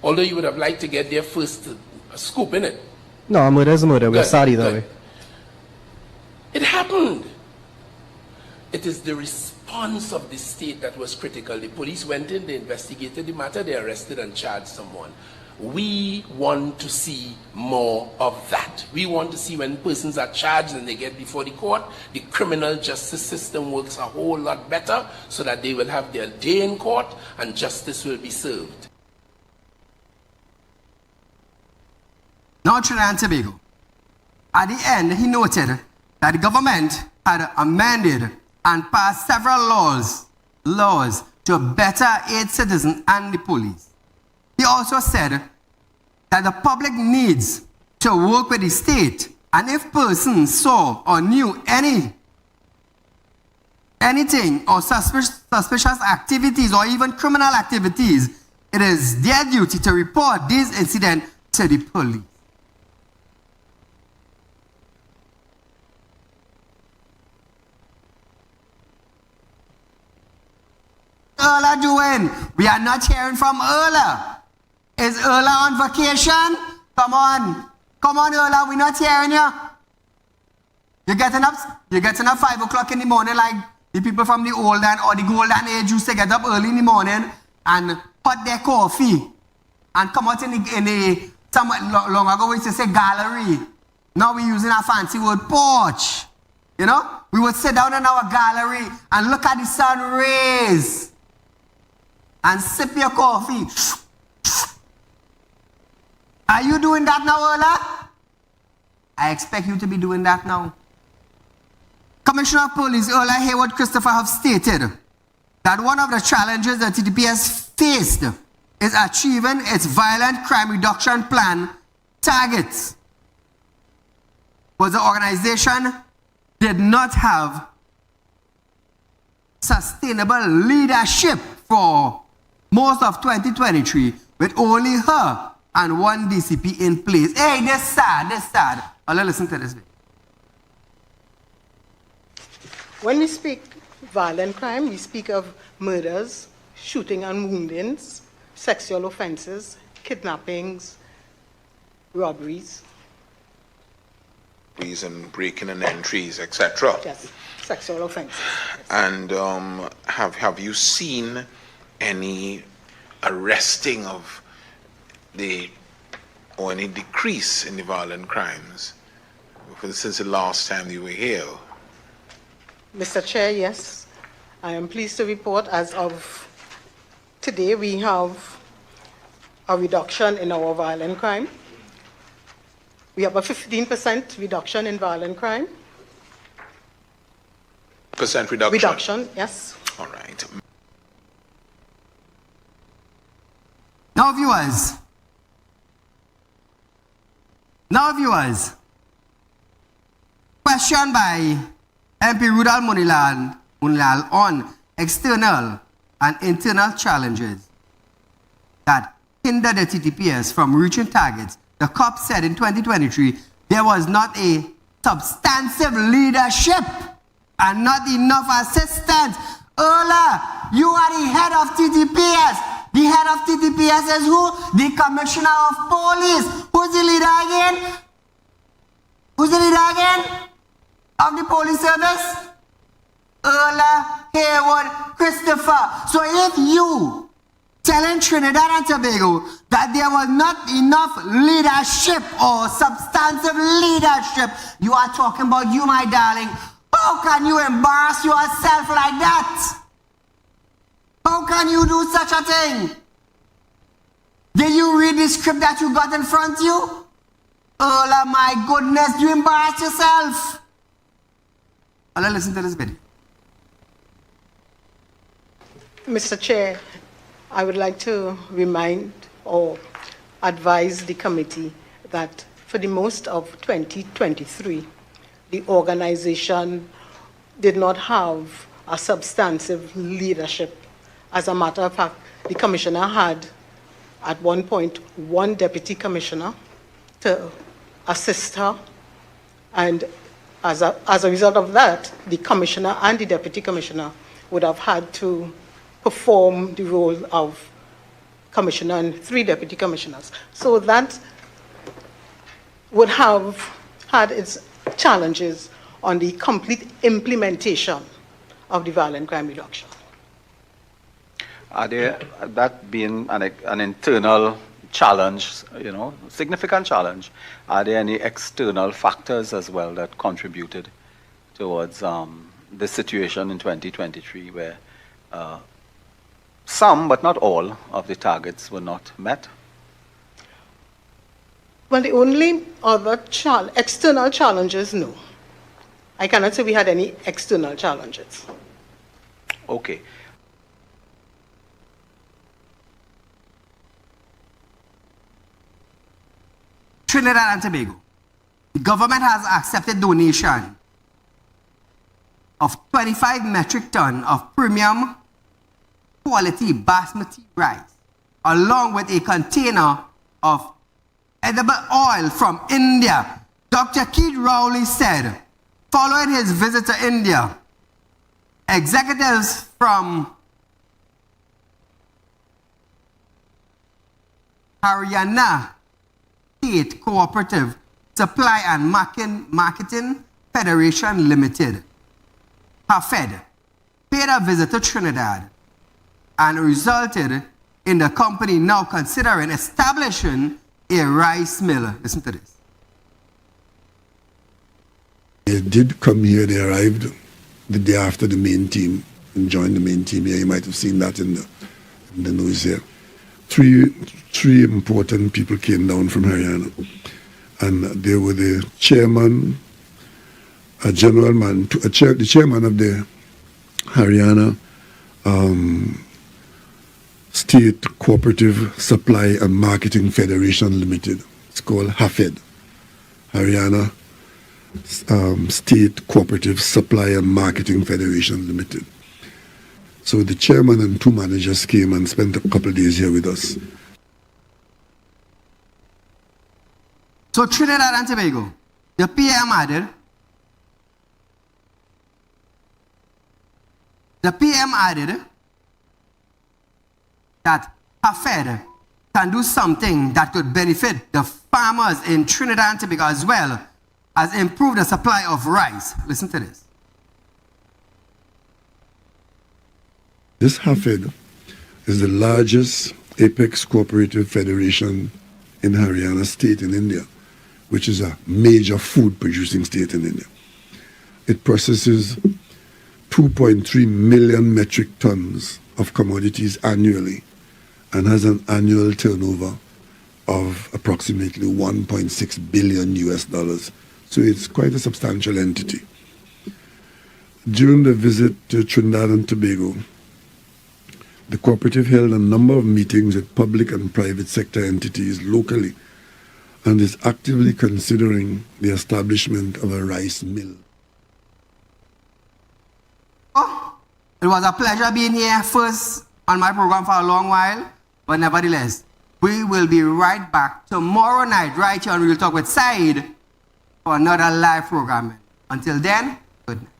Although you would have liked to get there first, a scoop, innit? No, murder is murder. We're sorry that way. It happened. It is the response response of the state that was critical. The police went in, they investigated the matter, they arrested and charged someone. We want to see more of that. We want to see when persons are charged and they get before the court, the criminal justice system works a whole lot better so that they will have their day in court and justice will be served. Now Trinidad and Tobago. At the end, he noted that the government had amended and passed several laws to better aid citizens and the police. He also said that the public needs to work with the state, and if persons saw or knew anything or suspicious activities or even criminal activities, it is their duty to report these incidents to the police. Erla doing? We are not hearing from Erla. Is Erla on vacation? Come on. Come on, Erla, we're not hearing you. You're getting up 5 o'clock in the morning like the people from the olden or the golden age used to get up early in the morning and pot their coffee and come out in the somewhat long ago we used to say gallery. Now we're using a fancy word porch. You know? We would sit down in our gallery and look at the sun rays and sip your coffee. Are you doing that now, Erla? I expect you to be doing that now. Commissioner of Police Erla Hayward Christopher have stated that one of the challenges that TTPS faced is achieving its violent crime reduction plan targets. But the organization did not have sustainable leadership for most of 2023 with only her and one DCP in place. Hey, this sad. Oh, let's listen to this bit. When we speak violent crime, we speak of murders, shooting and woundings, sexual offenses, kidnappings, robberies. And breaking and entries, etc. Yes, sexual offenses. Yes. And have you seen any arresting of or any decrease in the violent crimes since the last time you were here? Mr. Chair, yes. I am pleased to report as of today we have a reduction in our violent crime. We have a 15% reduction in violent crime. Percent reduction? Reduction, yes. All right. Now viewers, question by MP Rudal Munilal on external and internal challenges that hinder the TTPS from reaching targets. The COP said in 2023 there was not a substantive leadership and not enough assistance. Erla, you are the head of TTPS. The head of TTPS is who? The Commissioner of Police. Who's the leader again? Who's the leader again? Of the police service? Erla Hayward Christopher. So if you telling Trinidad and Tobago that there was not enough leadership or substantive leadership, you are talking about you, my darling. How can you embarrass yourself like that? How can you do such a thing? Did you read the script that you got in front of you? Oh my goodness, you embarrass yourself. Let's listen to this bit. Mr. Chair, I would like to remind or advise the committee that for the most of 2023, the organization did not have a substantive leadership. As a matter of fact, the commissioner had at one point one deputy commissioner to assist her, and as a result of that, the commissioner and the deputy commissioner would have had to perform the role of commissioner and 3 deputy commissioners. So that would have had its challenges on the complete implementation of the violent crime reduction? Are there, that being an internal challenge, significant challenge, are there any external factors as well that contributed towards this situation in 2023 where some, but not all, of the targets were not met? Well, the only other external challenges, no. I cannot say we had any external challenges. Okay. Trinidad and Tobago. The government has accepted donation of 25 metric ton of premium quality basmati rice, along with a container of edible oil from India. Dr. Keith Rowley said, following his visit to India, executives from Haryana State Cooperative Supply and Marketing Federation Limited, HAFED, paid a visit to Trinidad and resulted in the company now considering establishing a rice mill. Listen to this. They did come here. They arrived the day after the main team and joined the main team here. You might have seen that in the news here. Three important people came down from Haryana, and they were the chairman, a general man, the chairman of the Haryana State Cooperative Supply and Marketing Federation Limited. It's called HAFED, Haryana State Cooperative Supply and Marketing Federation Limited. So the chairman and two managers came and spent a couple of days here with us. So Trinidad and Tobago, the PM added that HAFED can do something that could benefit the farmers in Trinidad and Tobago as well as improve the supply of rice. Listen to this. This HAFED is the largest apex cooperative federation in Haryana state in India, which is a major food producing state in India. It processes 2.3 million metric tons of commodities annually and has an annual turnover of approximately 1.6 billion US dollars. So it's quite a substantial entity. During the visit to Trinidad and Tobago, the cooperative held a number of meetings with public and private sector entities locally and is actively considering the establishment of a rice mill. Oh, it was a pleasure being here first on my program for a long while, but nevertheless, we will be right back tomorrow night right here on Real Talk with Saieed for another live program. Until then, good night.